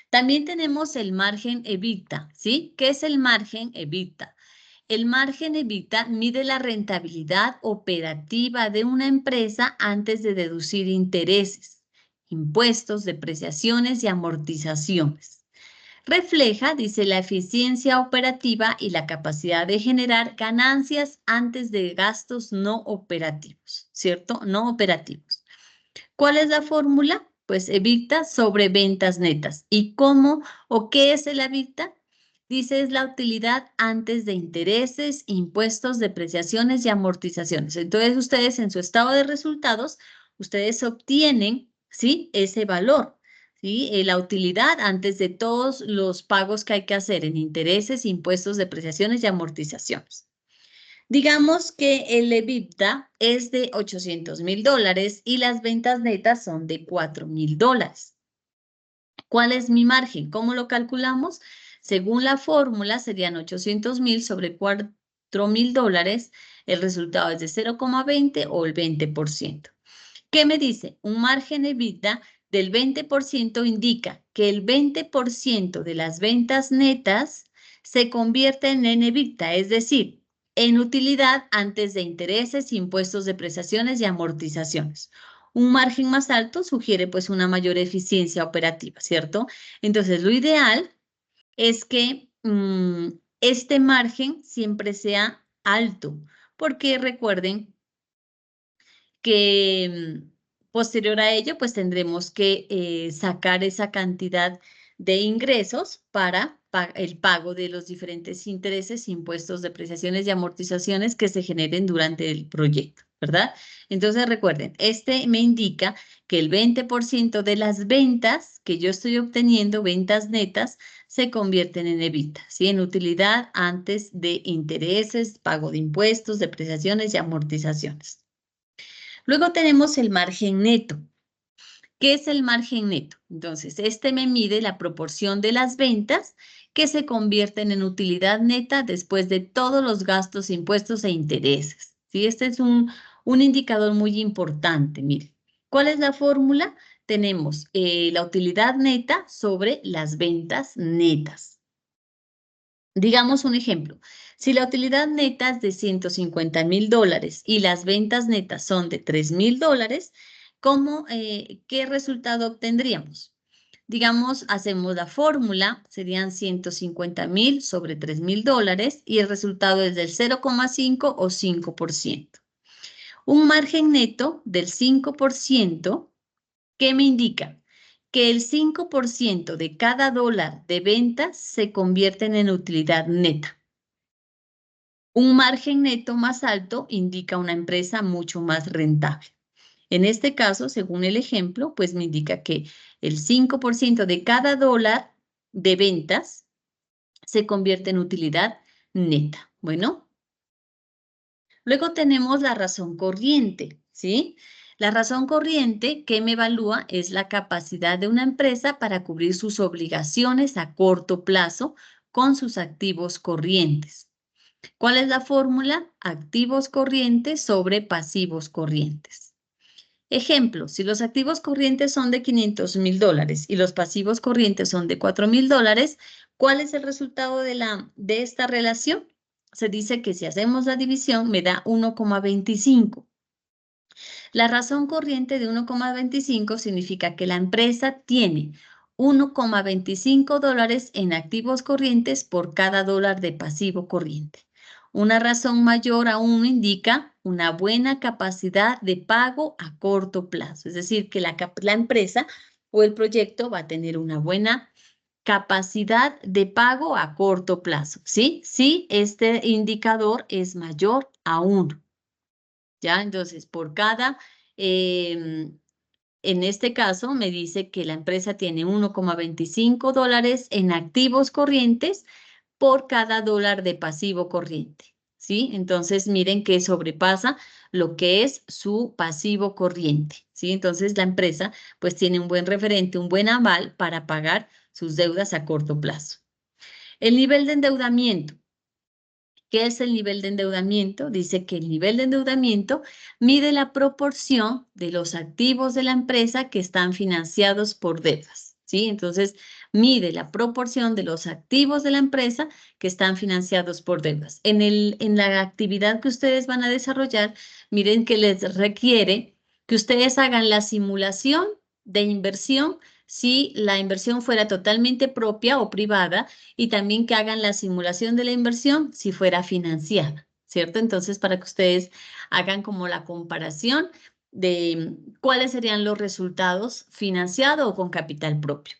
También tenemos el margen EBITDA, ¿sí? ¿Qué es el margen EBITDA? El margen EBITDA mide la rentabilidad operativa de una empresa antes de deducir intereses, impuestos, depreciaciones y amortizaciones. Refleja, dice, la eficiencia operativa y la capacidad de generar ganancias antes de gastos no operativos, ¿cierto? No operativos. ¿Cuál es la fórmula? Pues EBITDA sobre ventas netas. ¿Y cómo o qué es el EBITDA? Dice, es la utilidad antes de intereses, impuestos, depreciaciones y amortizaciones. Entonces, ustedes en su estado de resultados, ustedes obtienen, ¿sí? Ese valor, ¿sí? La utilidad antes de todos los pagos que hay que hacer en intereses, impuestos, depreciaciones y amortizaciones. Digamos que el EBITDA es de 800.000 dólares y las ventas netas son de 4.000 dólares. ¿Cuál es mi margen? ¿Cómo lo calculamos? Según la fórmula, serían 800.000 sobre 4.000 dólares. El resultado es de 0,20 o el 20%. ¿Qué me dice? Un margen EBITDA del 20% indica que el 20% de las ventas netas se convierten en EBITDA, es decir, en utilidad antes de intereses, impuestos, depreciaciones y amortizaciones. Un margen más alto sugiere pues una mayor eficiencia operativa, ¿cierto? Entonces, lo ideal es que este margen siempre sea alto, porque recuerden que posterior a ello, pues tendremos que sacar esa cantidad de ingresos para el pago de los diferentes intereses, impuestos, depreciaciones y amortizaciones que se generen durante el proyecto, ¿verdad? Entonces recuerden, este me indica que el 20% de las ventas que yo estoy obteniendo, ventas netas, se convierten en EBITDA, ¿sí? En utilidad antes de intereses, pago de impuestos, depreciaciones y amortizaciones. Luego tenemos el margen neto. ¿Qué es el margen neto? Entonces, este me mide la proporción de las ventas que se convierten en utilidad neta después de todos los gastos, impuestos e intereses. ¿Sí? Este es un indicador muy importante. Mire, ¿cuál es la fórmula? tenemos la utilidad neta sobre las ventas netas. Digamos un ejemplo, si la utilidad neta es de $150,000 y las ventas netas son de $3,000, ¿qué resultado obtendríamos? Digamos, hacemos la fórmula, serían 150,000 sobre $3,000 y el resultado es del 0,5 o 5%. Un margen neto del 5%, ¿qué me indica? Que el 5% de cada dólar de ventas se convierten en utilidad neta. Un margen neto más alto indica una empresa mucho más rentable. En este caso, según el ejemplo, pues me indica que el 5% de cada dólar de ventas se convierte en utilidad neta. Bueno, luego tenemos la razón corriente, ¿sí? La razón corriente que me evalúa es la capacidad de una empresa para cubrir sus obligaciones a corto plazo con sus activos corrientes. ¿Cuál es la fórmula? Activos corrientes sobre pasivos corrientes. Ejemplo, si los activos corrientes son de $500,000 y los pasivos corrientes son de $4,000, ¿cuál es el resultado de esta relación? Se dice que si hacemos la división me da 1,25. La razón corriente de 1,25 significa que la empresa tiene $1,25 en activos corrientes por cada dólar de pasivo corriente. Una razón mayor aún indica una buena capacidad de pago a corto plazo, es decir, que la empresa o el proyecto va a tener una buena capacidad de pago a corto plazo, ¿sí? Sí, este indicador es mayor a 1, ¿ya? Entonces, en este caso me dice que la empresa tiene $1,25 en activos corrientes por cada dólar de pasivo corriente, ¿sí? Entonces, miren que sobrepasa lo que es su pasivo corriente, ¿sí? Entonces, la empresa pues tiene un buen referente, un buen aval para pagar sus deudas a corto plazo. El nivel de endeudamiento. ¿Qué es el nivel de endeudamiento? Dice que el nivel de endeudamiento mide la proporción de los activos de la empresa que están financiados por deudas, ¿sí? Entonces, mide la proporción de los activos de la empresa que están financiados por deudas. En la actividad que ustedes van a desarrollar, miren que les requiere que ustedes hagan la simulación de inversión si la inversión fuera totalmente propia o privada, y también que hagan la simulación de la inversión si fuera financiada, ¿cierto? Entonces, para que ustedes hagan como la comparación de cuáles serían los resultados financiado o con capital propio.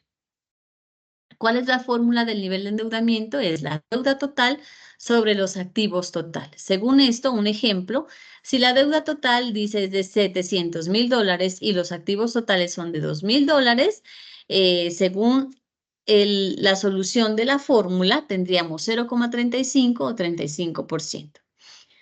¿Cuál es la fórmula del nivel de endeudamiento? Es la deuda total sobre los activos totales. Según esto, un ejemplo, si la deuda total dice es de $700,000 y los activos totales son de $2,000, según la solución de la fórmula tendríamos 0,35 o 35%.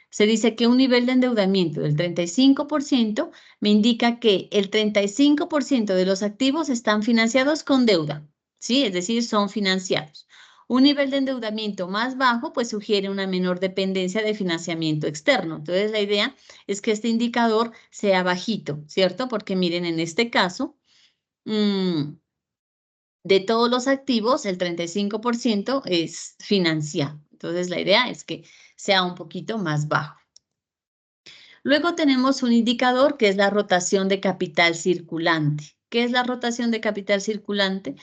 Se dice que un nivel de endeudamiento del 35% me indica que el 35% de los activos están financiados con deuda, ¿sí? Es decir, son financiados. Un nivel de endeudamiento más bajo, pues sugiere una menor dependencia de financiamiento externo. Entonces, la idea es que este indicador sea bajito, ¿cierto? Porque miren, en este caso, de todos los activos, el 35% es financiado. Entonces, la idea es que sea un poquito más bajo. Luego tenemos un indicador que es la rotación de capital circulante. ¿Qué es la rotación de capital circulante?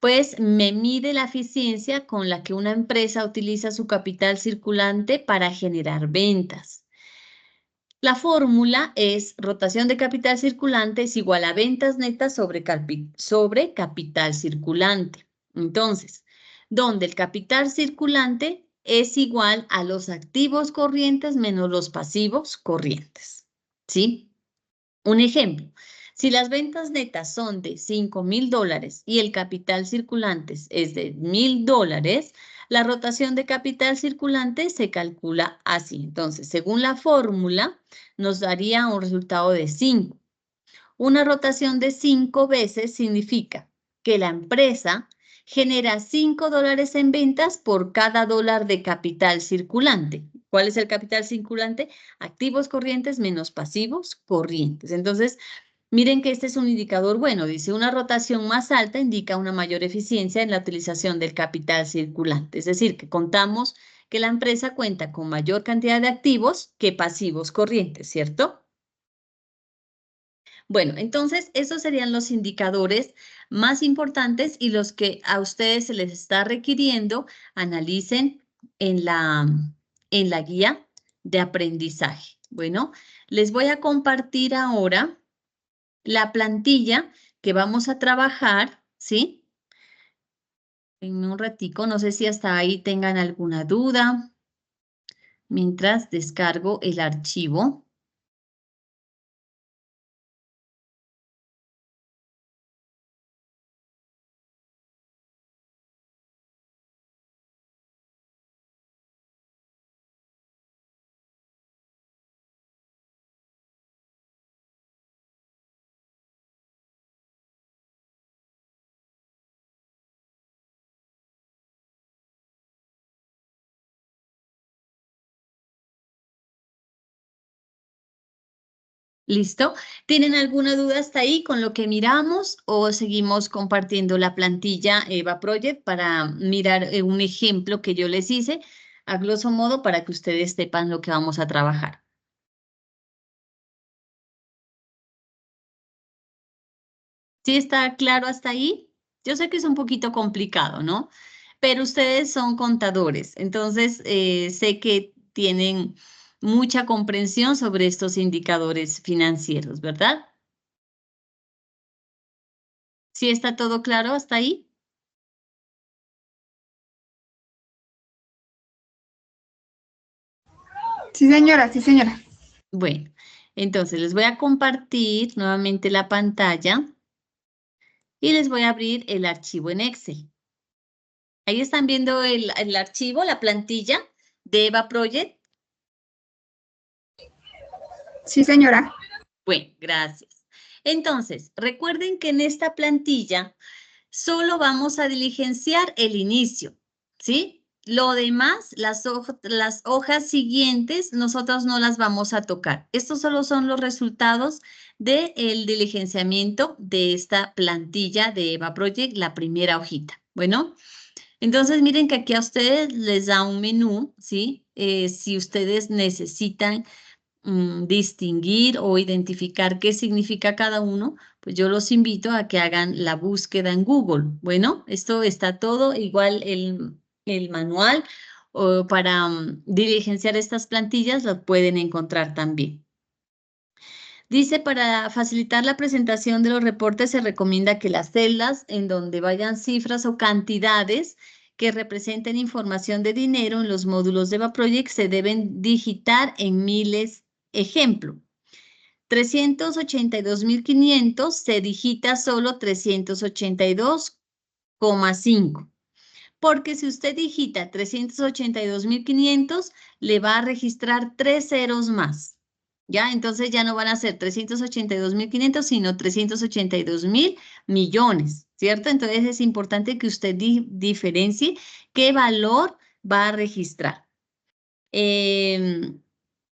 Pues me mide la eficiencia con la que una empresa utiliza su capital circulante para generar ventas. La fórmula es rotación de capital circulante es igual a ventas netas sobre capital circulante. Entonces, donde el capital circulante es igual a los activos corrientes menos los pasivos corrientes, ¿sí? Un ejemplo, si las ventas netas son de $5,000 y el capital circulante es de $1,000, la rotación de capital circulante se calcula así. Entonces, según la fórmula, nos daría un resultado de 5. Una rotación de 5 veces significa que la empresa genera $5 en ventas por cada dólar de capital circulante. ¿Cuál es el capital circulante? Activos corrientes menos pasivos corrientes. Entonces, Miren que este es un indicador bueno, dice una rotación más alta indica una mayor eficiencia en la utilización del capital circulante, es decir, que contamos que la empresa cuenta con mayor cantidad de activos que pasivos corrientes, ¿cierto? Bueno, entonces esos serían los indicadores más importantes y los que a ustedes se les está requiriendo analicen en la guía de aprendizaje. Bueno, les voy a compartir ahora la plantilla que vamos a trabajar, ¿sí? En un ratico, no sé si hasta ahí tengan alguna duda mientras descargo el archivo. ¿Listo? ¿Tienen alguna duda hasta ahí con lo que miramos o seguimos compartiendo la plantilla Eva Project para mirar un ejemplo que yo les hice a grosso modo para que ustedes sepan lo que vamos a trabajar? ¿Sí está claro hasta ahí? Yo sé que es un poquito complicado, ¿no? Pero ustedes son contadores, entonces sé que tienen mucha comprensión sobre estos indicadores financieros, ¿verdad? ¿Sí está todo claro hasta ahí? Sí, señora, sí, señora. Bueno, entonces les voy a compartir nuevamente la pantalla y les voy a abrir el archivo en Excel. Ahí están viendo el archivo, la plantilla de Eva Project. Sí, señora. Bueno, gracias. Entonces, recuerden que en esta plantilla solo vamos a diligenciar el inicio, ¿sí? Lo demás, las hojas siguientes, nosotros no las vamos a tocar. Estos solo son los resultados del diligenciamiento de esta plantilla de Eva Project, la primera hojita. Bueno, entonces miren que aquí a ustedes les da un menú, ¿sí? Si ustedes necesitan distinguir o identificar qué significa cada uno, pues yo los invito a que hagan la búsqueda en Google. Bueno, esto está todo, igual el manual o para diligenciar estas plantillas lo pueden encontrar también. Dice, para facilitar la presentación de los reportes se recomienda que las celdas en donde vayan cifras o cantidades que representen información de dinero en los módulos de EVA Project se deben digitar en miles. Ejemplo, 382.500 se digita solo 382,5. Porque si usted digita 382.500, le va a registrar 3 ceros más. ¿Ya? Entonces ya no van a ser 382.500, sino 382.000 millones, ¿cierto? Entonces es importante que usted diferencie qué valor va a registrar.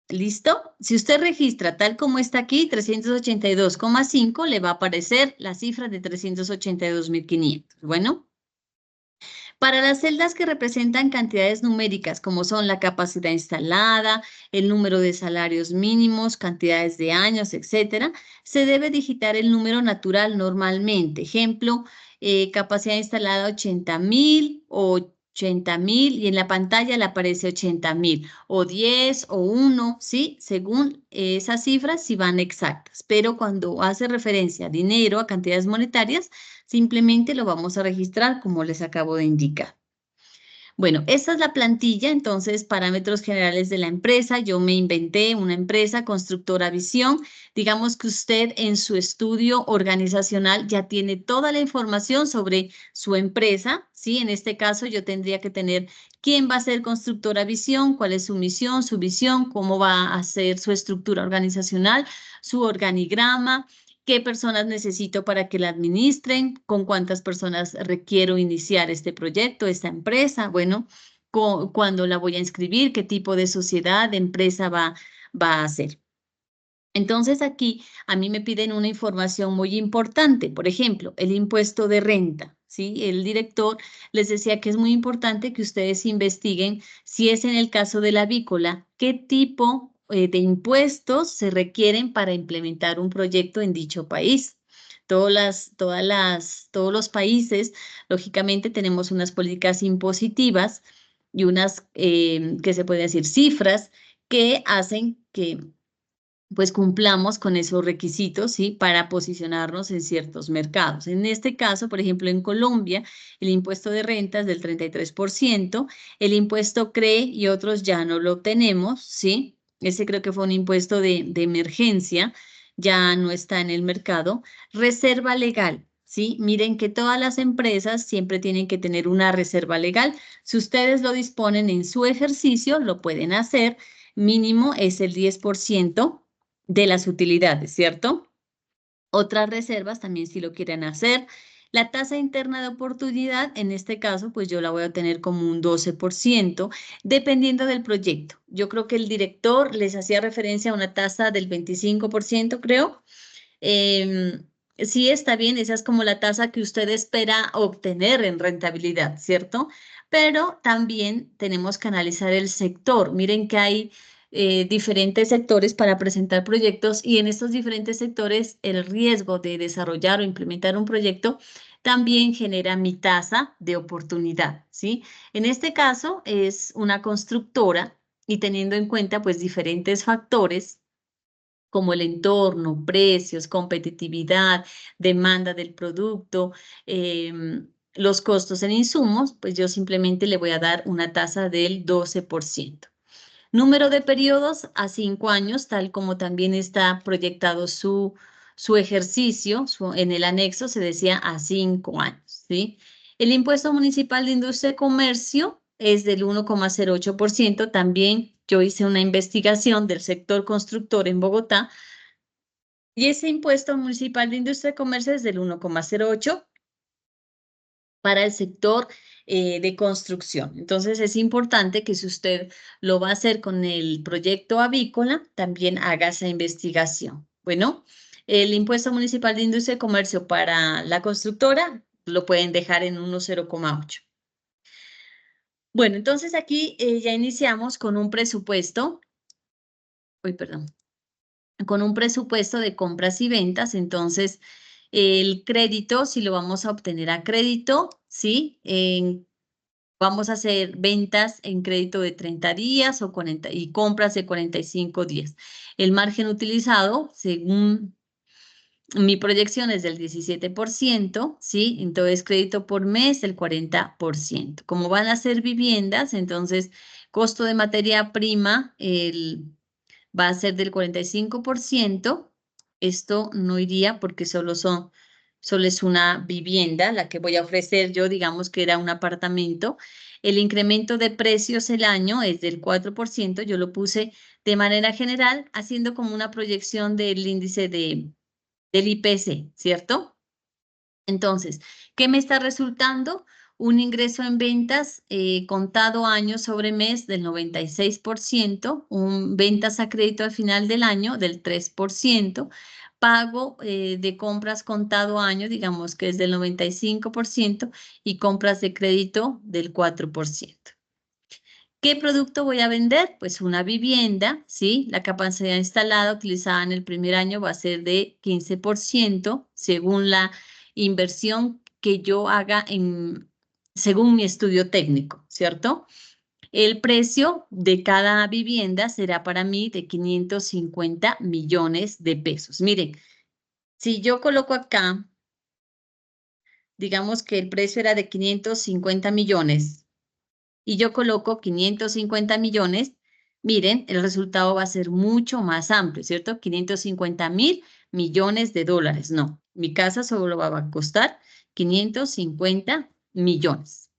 ¿Listo? Si usted registra tal como está aquí, 382,5, le va a aparecer la cifra de 382.500. Bueno. Para las celdas que representan cantidades numéricas, como son la capacidad instalada, el número de salarios mínimos, cantidades de años, etcétera, se debe digitar el número natural normalmente. Ejemplo, capacidad instalada 80.000 o 80.000 y en la pantalla le aparece 80.000 o 10 o 1, ¿sí? Según esas cifras, si van exactas. Pero cuando hace referencia a dinero, a cantidades monetarias, simplemente lo vamos a registrar como les acabo de indicar. Bueno, esta es la plantilla, entonces, parámetros generales de la empresa. Yo me inventé una empresa, Constructora Visión. Digamos que usted en su estudio organizacional ya tiene toda la información sobre su empresa, ¿sí? En este caso, yo tendría que tener quién va a ser Constructora Visión, cuál es su misión, su visión, cómo va a ser su estructura organizacional, su organigrama, qué personas necesito para que la administren, con cuántas personas requiero iniciar este proyecto, esta empresa, bueno, cuándo la voy a inscribir, qué tipo de sociedad, de empresa va a ser. Entonces aquí a mí me piden una información muy importante, por ejemplo, el impuesto de renta, ¿sí? El director les decía que es muy importante que ustedes investiguen si es en el caso de la avícola, qué tipo de impuestos se requieren para implementar un proyecto en dicho país. Todos los países, lógicamente, tenemos unas políticas impositivas y unas, que se puede decir, cifras que hacen que pues cumplamos con esos requisitos, ¿sí? Para posicionarnos en ciertos mercados. En este caso, por ejemplo, en Colombia, el impuesto de renta es del 33%, el impuesto CRE y otros ya no lo tenemos, ¿sí? Ese creo que fue un impuesto de emergencia, ya no está en el mercado. Reserva legal, ¿sí? Miren que todas las empresas siempre tienen que tener una reserva legal. Si ustedes lo disponen en su ejercicio, lo pueden hacer. Mínimo es el 10% de las utilidades, ¿cierto? Otras reservas también si lo quieren hacer. La tasa interna de oportunidad, en este caso, pues yo la voy a tener como un 12%, dependiendo del proyecto. Yo creo que el director les hacía referencia a una tasa del 25%, creo. Sí, está bien, esa es como la tasa que usted espera obtener en rentabilidad, ¿cierto? Pero también tenemos que analizar el sector. Miren que hay diferentes sectores para presentar proyectos y en estos diferentes sectores el riesgo de desarrollar o implementar un proyecto también genera mi tasa de oportunidad, ¿sí? En este caso es una constructora y teniendo en cuenta pues diferentes factores como el entorno, precios, competitividad, demanda del producto, los costos en insumos, pues yo simplemente le voy a dar una tasa del 12%. Número de periodos a 5 años, tal como también está proyectado su ejercicio, en el anexo se decía a 5 años, ¿sí? El impuesto municipal de industria y comercio es del 1,08%. También yo hice una investigación del sector constructor en Bogotá y ese impuesto municipal de industria y comercio es del 1,08 para el sector de construcción. Entonces es importante que si usted lo va a hacer con el proyecto avícola, también haga esa investigación. Bueno, el impuesto municipal de industria y comercio para la constructora lo pueden dejar en 1,0,8. Bueno, entonces aquí ya iniciamos con un presupuesto. Uy, perdón. Con un presupuesto de compras y ventas, entonces el crédito, si lo vamos a obtener a crédito, ¿sí? Vamos a hacer ventas en crédito de 30 días o 40, y compras de 45 días. El margen utilizado, según mi proyección, es del 17%, ¿sí? Entonces, crédito por mes, el 40%. Como van a ser viviendas, entonces, costo de materia prima, va a ser del 45%. Esto no iría porque solo es una vivienda, la que voy a ofrecer yo, digamos que era un apartamento. El incremento de precios el año es del 4%. Yo lo puse de manera general, haciendo como una proyección del índice del IPC, ¿cierto? Entonces, ¿qué me está resultando? Un ingreso en ventas contado año sobre mes del 96%, ventas a crédito al final del año del 3%, pago de compras contado año, digamos que es del 95%, y compras de crédito del 4%. ¿Qué producto voy a vender? Pues una vivienda, ¿sí? La capacidad instalada utilizada en el primer año va a ser de 15% según la inversión que yo haga según mi estudio técnico, ¿cierto? El precio de cada vivienda será para mí de 550 millones de pesos. Miren, si yo coloco acá, digamos que el precio era de 550 millones. Y yo coloco 550 millones, miren, el resultado va a ser mucho más amplio, ¿cierto? 550.000 millones de dólares. No, mi casa solo va a costar 550 millones.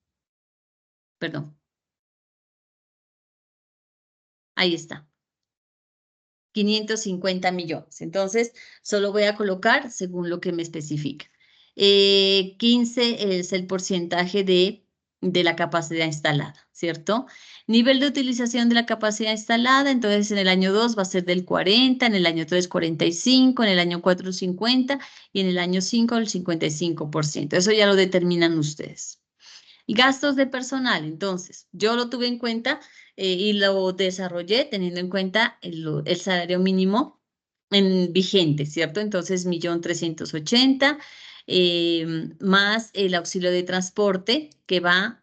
Perdón. Ahí está. 550 millones. Entonces, solo voy a colocar según lo que me especifica. 15 es el porcentaje de de la capacidad instalada, ¿cierto? Nivel de utilización de la capacidad instalada, entonces en el año 2 va a ser del 40, en el año 3 45, en el año 4 50 y en el año 5 el 55%. Eso ya lo determinan ustedes. Y gastos de personal, entonces, yo lo tuve en cuenta y lo desarrollé teniendo en cuenta el salario mínimo vigente, ¿cierto? Entonces, 1.380.000 más el auxilio de transporte que va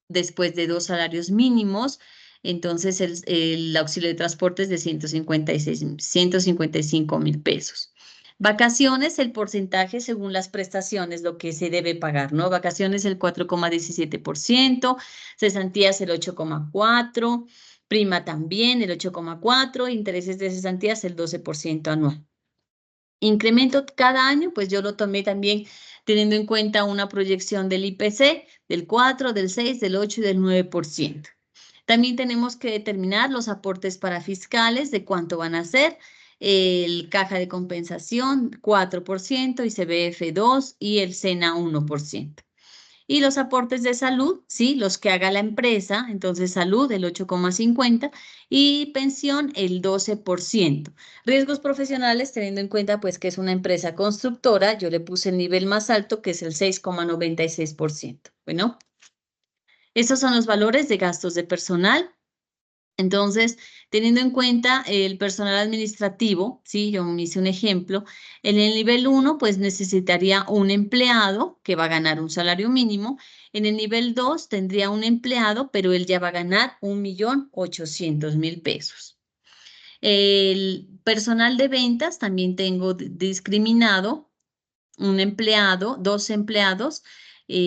después de 2 salarios mínimos. Entonces, el auxilio de transporte es de 155.000 pesos. Vacaciones, el porcentaje según las prestaciones, lo que se debe pagar, ¿no? Vacaciones el 4,17%, cesantías el 8,4%, prima también el 8,4%, intereses de cesantías el 12% anual. Incremento cada año, pues yo lo tomé también teniendo en cuenta una proyección del IPC del 4, del 6, del 8 y del 9%. También tenemos que determinar los aportes para fiscales de cuánto van a ser. El caja de compensación 4% y CBF 2% y el SENA 1%. Y los aportes de salud, ¿sí? Los que haga la empresa, entonces salud el 8,50% y pensión el 12%. Riesgos profesionales, teniendo en cuenta pues que es una empresa constructora, yo le puse el nivel más alto que es el 6,96%. Bueno, esos son los valores de gastos de personal. Entonces, teniendo en cuenta el personal administrativo, ¿sí? Yo me hice un ejemplo, en el nivel 1, pues necesitaría un empleado que va a ganar un salario mínimo. En el nivel 2 tendría un empleado, pero él ya va a ganar 1.800.000 pesos. El personal de ventas también tengo discriminado un empleado, 2 empleados,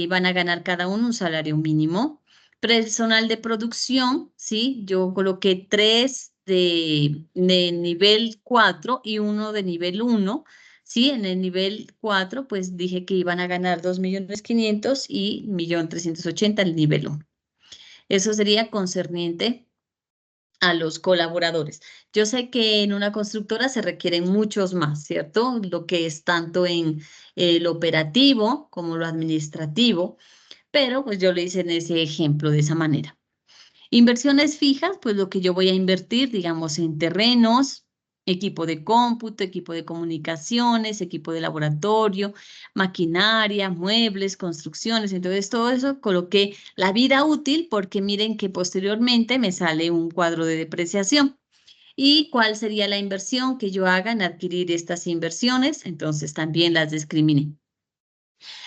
van a ganar cada uno un salario mínimo. Personal de producción, ¿sí? Yo coloqué 3 de nivel 4 y 1 de nivel 1, ¿sí? En el nivel 4, pues dije que iban a ganar 2.500.000 y 1.380.000 el nivel 1. Eso sería concerniente a los colaboradores. Yo sé que en una constructora se requieren muchos más, ¿cierto? Lo que es tanto en lo operativo como lo administrativo, pero pues yo lo hice en ese ejemplo de esa manera. Inversiones fijas, pues lo que yo voy a invertir, digamos, en terrenos, equipo de cómputo, equipo de comunicaciones, equipo de laboratorio, maquinaria, muebles, construcciones. Entonces, todo eso coloqué la vida útil porque miren que posteriormente me sale un cuadro de depreciación. ¿Y cuál sería la inversión que yo haga en adquirir estas inversiones? Entonces, también las discriminé.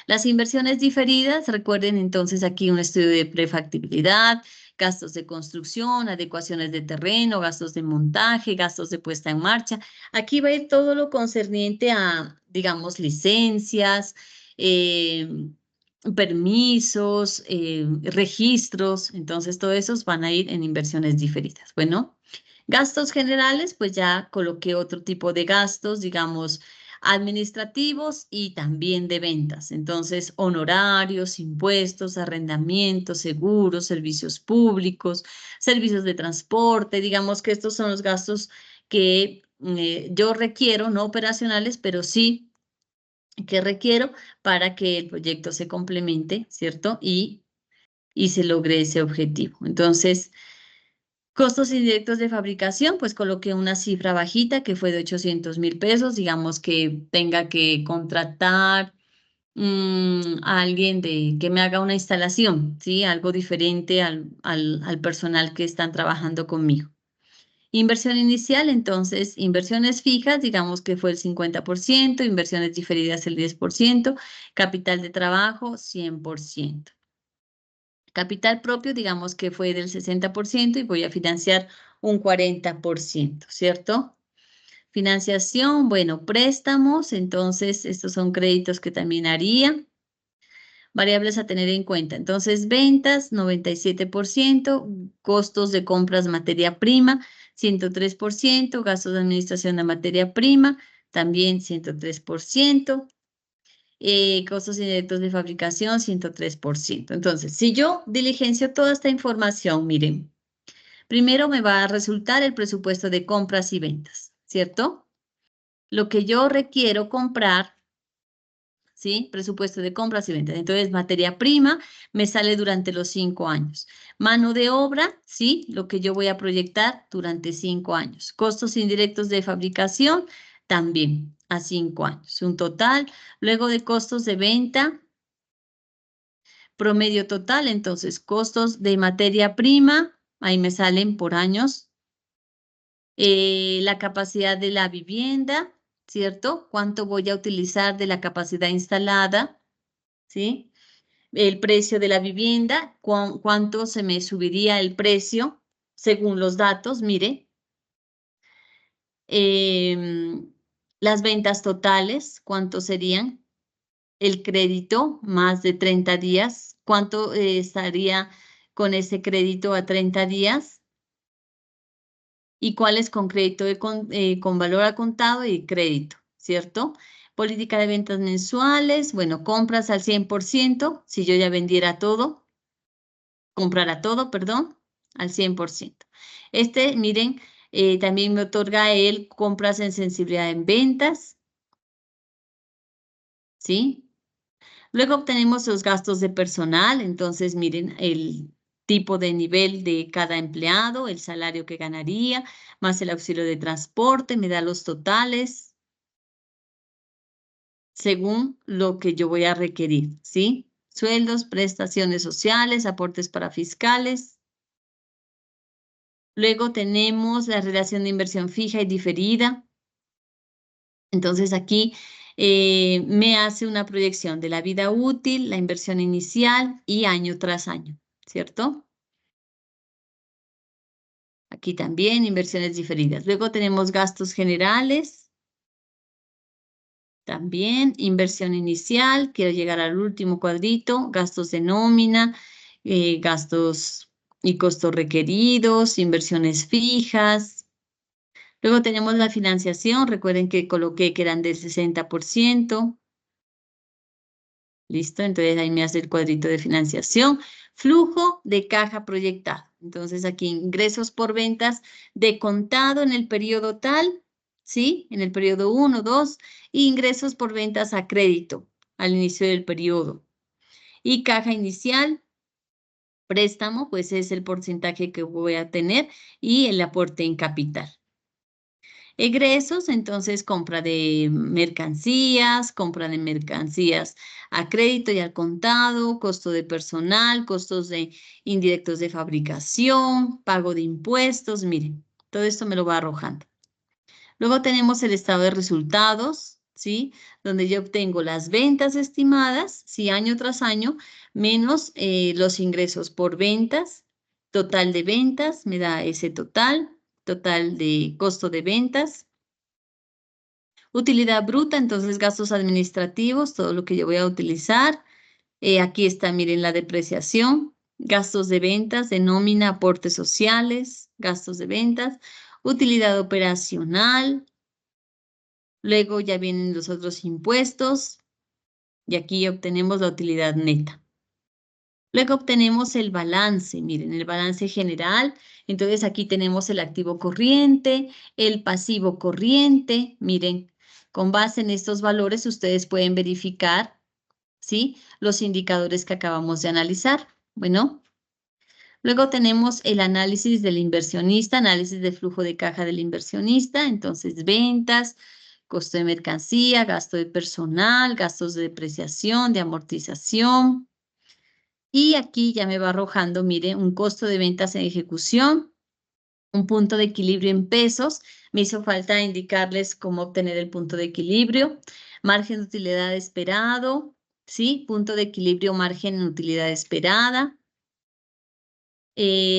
Las inversiones diferidas, recuerden entonces aquí un estudio de prefactibilidad, gastos de construcción, adecuaciones de terreno, gastos de montaje, gastos de puesta en marcha. Aquí va a ir todo lo concerniente a, digamos, licencias, permisos, registros. Entonces, todos esos van a ir en inversiones diferidas. Bueno, gastos generales, pues ya coloqué otro tipo de gastos, digamos, administrativos y también de ventas. Entonces, honorarios, impuestos, arrendamientos, seguros, servicios públicos, servicios de transporte. Digamos que estos son los gastos que yo requiero, no operacionales, pero sí que requiero para que el proyecto se complemente, ¿cierto? Y se logre ese objetivo. Entonces, costos indirectos de fabricación, pues coloqué una cifra bajita que fue de 800.000 pesos, digamos que tenga que contratar a alguien que me haga una instalación, ¿sí? Algo diferente al personal que están trabajando conmigo. Inversión inicial, entonces, inversiones fijas, digamos que fue el 50%, inversiones diferidas el 10%, capital de trabajo 100%. Capital propio, digamos que fue del 60% y voy a financiar un 40%, ¿cierto? Financiación, bueno, préstamos, entonces estos son créditos que también haría. Variables a tener en cuenta, entonces ventas 97%, costos de compras materia prima 103%, gastos de administración de materia prima también 103%. Costos indirectos de fabricación, 103%. Entonces, si yo diligencio toda esta información, miren, primero me va a resultar el presupuesto de compras y ventas, ¿cierto? Lo que yo requiero comprar ¿sí? Presupuesto de compras y ventas. Entonces, materia prima me sale durante los 5 años. Mano de obra, ¿sí? Lo que yo voy a proyectar durante 5 años. Costos indirectos de fabricación, también a 5 años. Un total, luego de costos de venta, promedio total, entonces costos de materia prima, ahí me salen por años. La capacidad de la vivienda, ¿cierto? ¿Cuánto voy a utilizar de la capacidad instalada? ¿Sí? El precio de la vivienda, cuánto se me subiría el precio según los datos, mire. Las ventas totales, ¿cuánto serían? El crédito, más de 30 días, ¿cuánto estaría con ese crédito a 30 días? ¿Y cuál es con crédito con valor a contado y crédito, ¿cierto? Política de ventas mensuales, bueno, compras al 100%, si yo ya vendiera todo, comprara todo, perdón, al 100%. Miren, también me otorga el compras en sensibilidad en ventas, ¿sí? Luego obtenemos los gastos de personal, entonces miren el tipo de nivel de cada empleado, el salario que ganaría, más el auxilio de transporte, me da los totales según lo que yo voy a requerir, ¿sí? Sueldos, prestaciones sociales, aportes para fiscales. Luego tenemos la relación de inversión fija y diferida. Entonces aquí me hace una proyección de la vida útil, la inversión inicial y año tras año, ¿cierto? Aquí también inversiones diferidas. Luego tenemos gastos generales. También inversión inicial. Quiero llegar al último cuadrito. Gastos de nómina, gastos y costos requeridos, inversiones fijas. Luego tenemos la financiación. Recuerden que coloqué que eran del 60%. Listo, entonces ahí me hace el cuadrito de financiación. Flujo de caja proyectado. Entonces aquí ingresos por ventas de contado en el periodo tal, ¿sí? En el periodo 1, 2, y ingresos por ventas a crédito al inicio del periodo. Y caja inicial, préstamo, pues es el porcentaje que voy a tener y el aporte en capital. Egresos, entonces compra de mercancías a crédito y al contado, costo de personal, costos de indirectos de fabricación, pago de impuestos, miren, todo esto me lo va arrojando. Luego tenemos el estado de resultados, ¿sí? Donde yo obtengo las ventas estimadas, sí, año tras año, menos los ingresos por ventas, total de ventas, me da ese total de costo de ventas. Utilidad bruta, entonces gastos administrativos, todo lo que yo voy a utilizar. Aquí está, miren, la depreciación, gastos de ventas, de nómina, aportes sociales, gastos de ventas, utilidad operacional. Luego ya vienen los otros impuestos y aquí obtenemos la utilidad neta. Luego obtenemos el balance, miren, el balance general. Entonces aquí tenemos el activo corriente, el pasivo corriente. Miren, con base en estos valores ustedes pueden verificar, ¿sí? Los indicadores que acabamos de analizar. Bueno, luego tenemos el análisis del inversionista, análisis de flujo de caja del inversionista. Entonces, ventas, costo de mercancía, gasto de personal, gastos de depreciación, de amortización. Y aquí ya me va arrojando, mire, un costo de ventas en ejecución, un punto de equilibrio en pesos. Me hizo falta indicarles cómo obtener el punto de equilibrio. Margen de utilidad esperado, ¿sí? Punto de equilibrio, margen en utilidad esperada.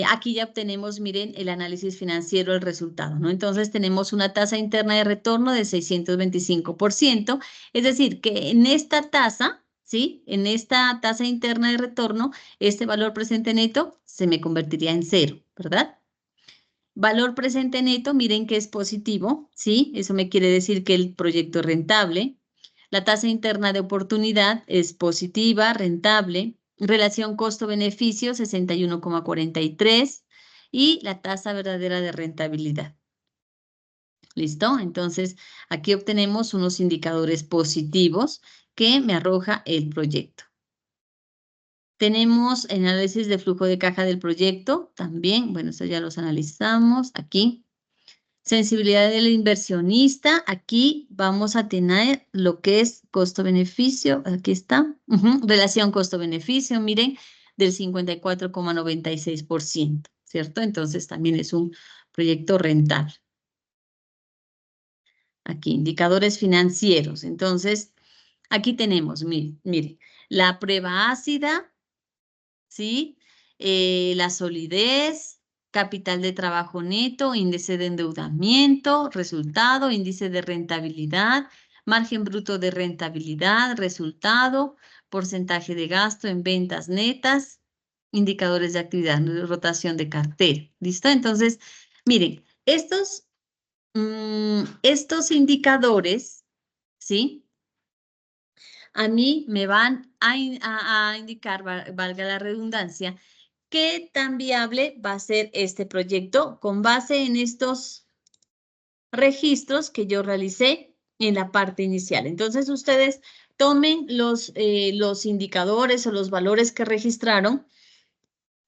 Aquí ya obtenemos, miren, el análisis financiero, el resultado, ¿no? Entonces tenemos una tasa interna de retorno de 625%, es decir, que en esta tasa, ¿sí? En esta tasa interna de retorno, este valor presente neto se me convertiría en 0, ¿verdad? Valor presente neto, miren que es positivo, ¿sí? Eso me quiere decir que el proyecto es rentable. La tasa interna de oportunidad es positiva, rentable. Relación costo-beneficio, 61,43. Y la tasa verdadera de rentabilidad. ¿Listo? Entonces, aquí obtenemos unos indicadores positivos que me arroja el proyecto. Tenemos análisis de flujo de caja del proyecto también. Bueno, esto ya los analizamos aquí. Sensibilidad del inversionista. Aquí vamos a tener lo que es costo-beneficio. Aquí está. Relación costo-beneficio, miren, del 54,96%, ¿cierto? Entonces, también es un proyecto rentable. Aquí, indicadores financieros. Entonces, aquí tenemos, mire, la prueba ácida, ¿sí? La solidez, capital de trabajo neto, índice de endeudamiento, resultado, índice de rentabilidad, margen bruto de rentabilidad, resultado, porcentaje de gasto en ventas netas, indicadores de actividad, rotación de cartera. ¿Listo? Entonces, miren, estos indicadores, ¿sí? A mí me van a indicar, valga la redundancia, qué tan viable va a ser este proyecto con base en estos registros que yo realicé en la parte inicial. Entonces, ustedes tomen los indicadores o los valores que registraron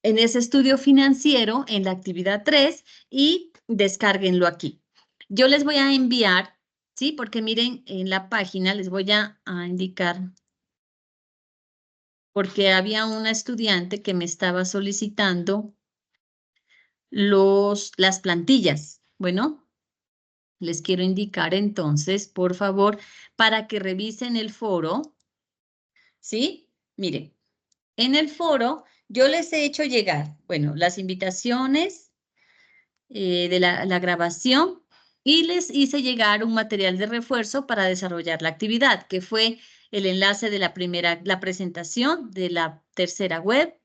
en ese estudio financiero en la actividad 3 y descárguenlo aquí. Yo les voy a enviar, ¿sí? Porque miren, en la página les voy a indicar, porque había una estudiante que me estaba solicitando las plantillas. Bueno, les quiero indicar entonces, por favor, para que revisen el foro, ¿sí? Miren, en el foro yo les he hecho llegar, bueno, las invitaciones de la grabación y les hice llegar un material de refuerzo para desarrollar la actividad, que fue el enlace de la presentación de la tercera web,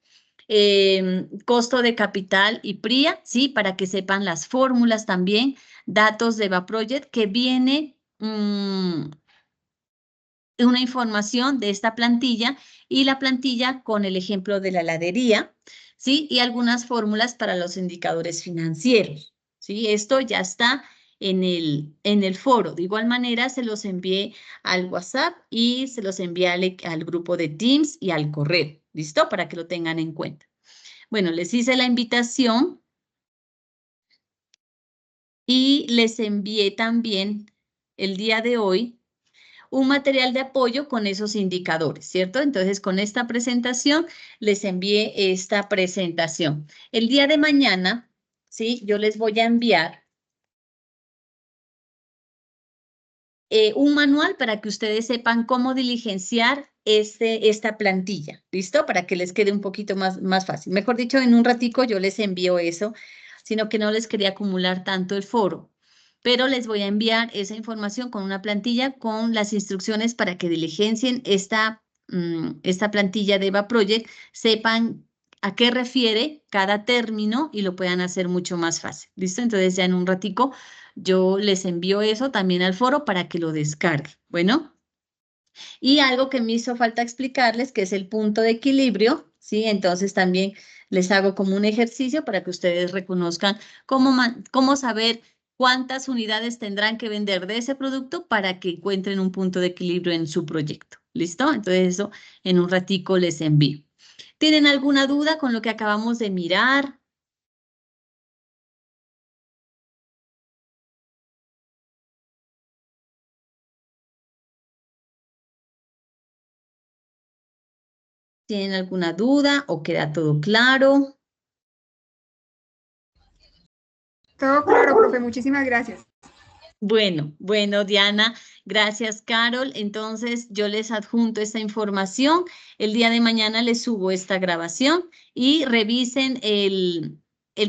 costo de capital y PRIA, ¿sí? Para que sepan las fórmulas también, datos de EVA Project, que viene una información de esta plantilla y la plantilla con el ejemplo de la heladería, ¿sí? Y algunas fórmulas para los indicadores financieros, ¿sí? Esto ya está en el foro. De igual manera, se los envié al WhatsApp y se los envié al grupo de Teams y al correo, ¿listo? Para que lo tengan en cuenta. Bueno, les hice la invitación y les envié también el día de hoy un material de apoyo con esos indicadores, ¿cierto? Entonces, con esta presentación, les envié esta presentación. El día de mañana, ¿sí? Yo les voy a enviar un manual para que ustedes sepan cómo diligenciar esta plantilla, ¿listo? Para que les quede un poquito más fácil. Mejor dicho, en un ratico yo les envío eso, sino que no les quería acumular tanto el foro. Pero les voy a enviar esa información con una plantilla con las instrucciones para que diligencien esta plantilla de EVA Project, sepan a qué refiere cada término y lo puedan hacer mucho más fácil. ¿Listo? Entonces ya en un ratico yo les envío eso también al foro para que lo descarguen. Bueno, y algo que me hizo falta explicarles, que es el punto de equilibrio, ¿sí? Entonces también les hago como un ejercicio para que ustedes reconozcan cómo saber cuántas unidades tendrán que vender de ese producto para que encuentren un punto de equilibrio en su proyecto. ¿Listo? Entonces eso en un ratico les envío. ¿Tienen alguna duda con lo que acabamos de mirar? ¿Tienen alguna duda o queda todo claro? Todo claro, profe. Muchísimas gracias. Bueno, Diana, gracias, Carol. Entonces, yo les adjunto esta información. El día de mañana les subo esta grabación y revisen el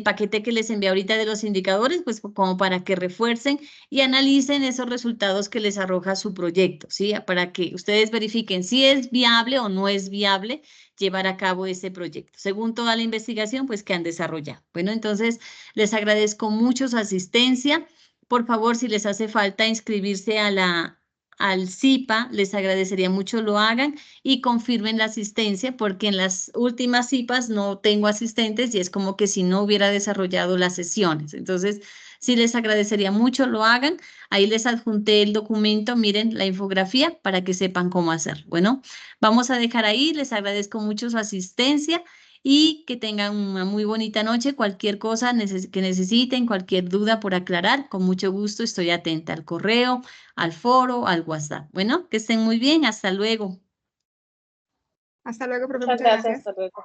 paquete que les envié ahorita de los indicadores, pues como para que refuercen y analicen esos resultados que les arroja su proyecto, ¿sí? Para que ustedes verifiquen si es viable o no es viable llevar a cabo ese proyecto, según toda la investigación, pues, que han desarrollado. Bueno, entonces, les agradezco mucho su asistencia. Por favor, si les hace falta inscribirse al CIPA, les agradecería mucho lo hagan y confirmen la asistencia, porque en las últimas CIPAs no tengo asistentes y es como que si no hubiera desarrollado las sesiones. Entonces, Sí, les agradecería mucho, lo hagan. Ahí les adjunté el documento, miren la infografía para que sepan cómo hacer. Bueno, vamos a dejar ahí, les agradezco mucho su asistencia y que tengan una muy bonita noche. Cualquier cosa que necesiten, cualquier duda por aclarar, con mucho gusto estoy atenta al correo, al foro, al WhatsApp. Bueno, que estén muy bien, hasta luego. Hasta luego, profe. Muchas Muchas gracias. gracias. Hasta luego.